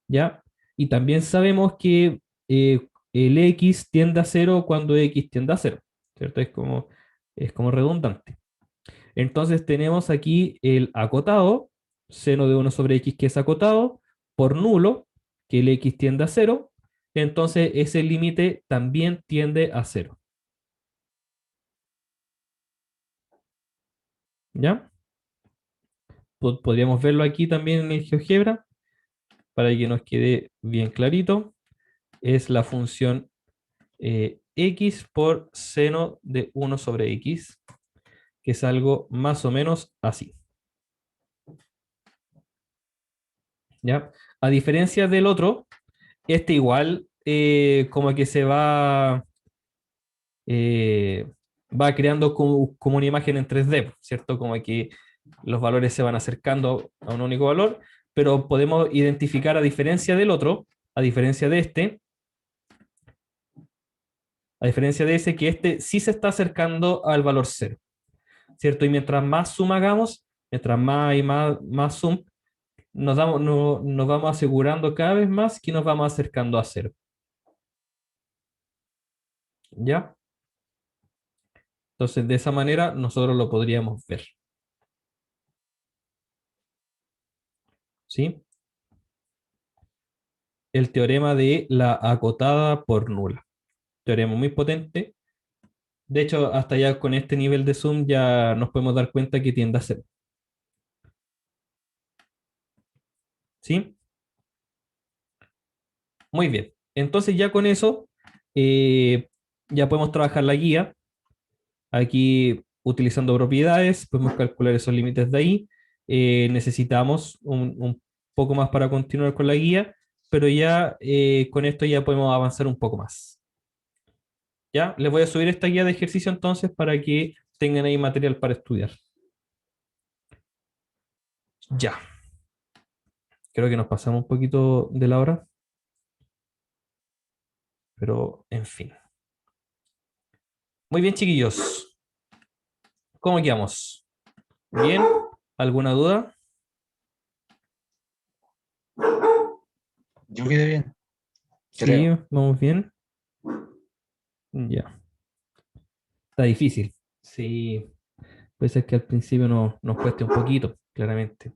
¿Ya? Y también sabemos que el x tiende a cero cuando x tiende a cero, ¿cierto? Es como redundante. Entonces tenemos aquí el acotado, seno de 1 sobre x que es acotado, por nulo, que el x tiende a cero, entonces ese límite también tiende a cero. ¿Ya? Podríamos verlo aquí también en el GeoGebra, para que nos quede bien clarito. Es la función x por seno de 1 sobre x, que es algo más o menos así. ¿Ya? A diferencia del otro, este igual como que va creando como una imagen en 3D, ¿cierto? Como que los valores se van acercando a un único valor, pero podemos identificar a diferencia del otro, a diferencia de este, a diferencia de ese, que este sí se está acercando al valor cero, ¿cierto? Y mientras más suma hagamos, mientras más y más sum, nos vamos asegurando cada vez más que nos vamos acercando a cero. ¿Ya? Entonces, de esa manera, nosotros lo podríamos ver. ¿Sí? El teorema de la acotada por nula. Teorema muy potente. De hecho, hasta ya con este nivel de zoom ya nos podemos dar cuenta que tiende a cero. ¿Sí? Muy bien. Entonces ya con eso ya podemos trabajar la guía. Aquí utilizando propiedades, podemos calcular esos límites de ahí. Necesitamos un poco más para continuar con la guía, pero ya con esto ya podemos avanzar un poco más. ¿Ya? Les voy a subir esta guía de ejercicio entonces para que tengan ahí material para estudiar. Ya. Creo que nos pasamos un poquito de la hora. Pero, en fin. Muy bien, chiquillos. ¿Cómo quedamos? ¿Bien? ¿Alguna duda? Yo quedé bien. Sí, Creo. vamos bien. Ya. Está difícil. Sí. Puede ser que al principio nos cueste un poquito, claramente.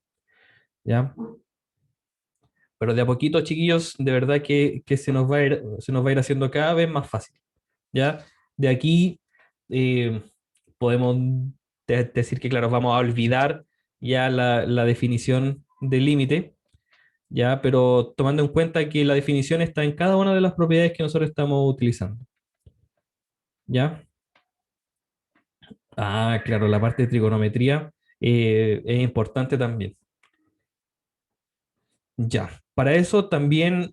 ¿Ya? Pero de a poquito, chiquillos, de verdad que se nos va a ir haciendo cada vez más fácil. ¿Ya? De aquí eh, podemos decir que, claro, vamos a olvidar ya la definición de límite, ¿ya? Pero tomando en cuenta que la definición está en cada una de las propiedades que nosotros estamos utilizando. ¿Ya? Ah, claro, la parte de trigonometría es importante también. Ya, para eso también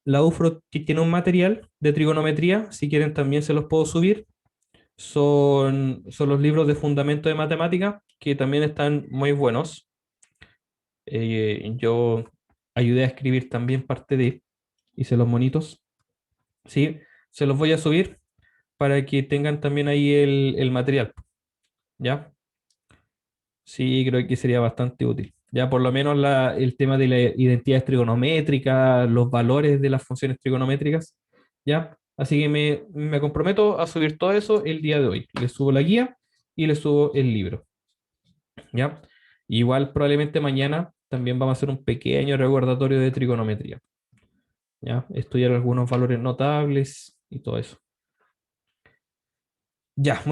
la UFRO tiene un material de trigonometría, si quieren también se los puedo subir. Son los libros de fundamento de matemática, que también están muy buenos. Yo ayudé a escribir también parte de, hice los monitos, ¿sí? Se los voy a subir para que tengan también ahí el material, ¿ya? Sí, creo que sería bastante útil. Ya por lo menos el tema de la identidad trigonométrica, los valores de las funciones trigonométricas, ¿ya? Así que me comprometo a subir todo eso el día de hoy. Les subo la guía y les subo el libro, ¿ya? Igual probablemente mañana también vamos a hacer un pequeño recordatorio de trigonometría, ¿ya? Estudiar algunos valores notables y todo eso. Ya, muy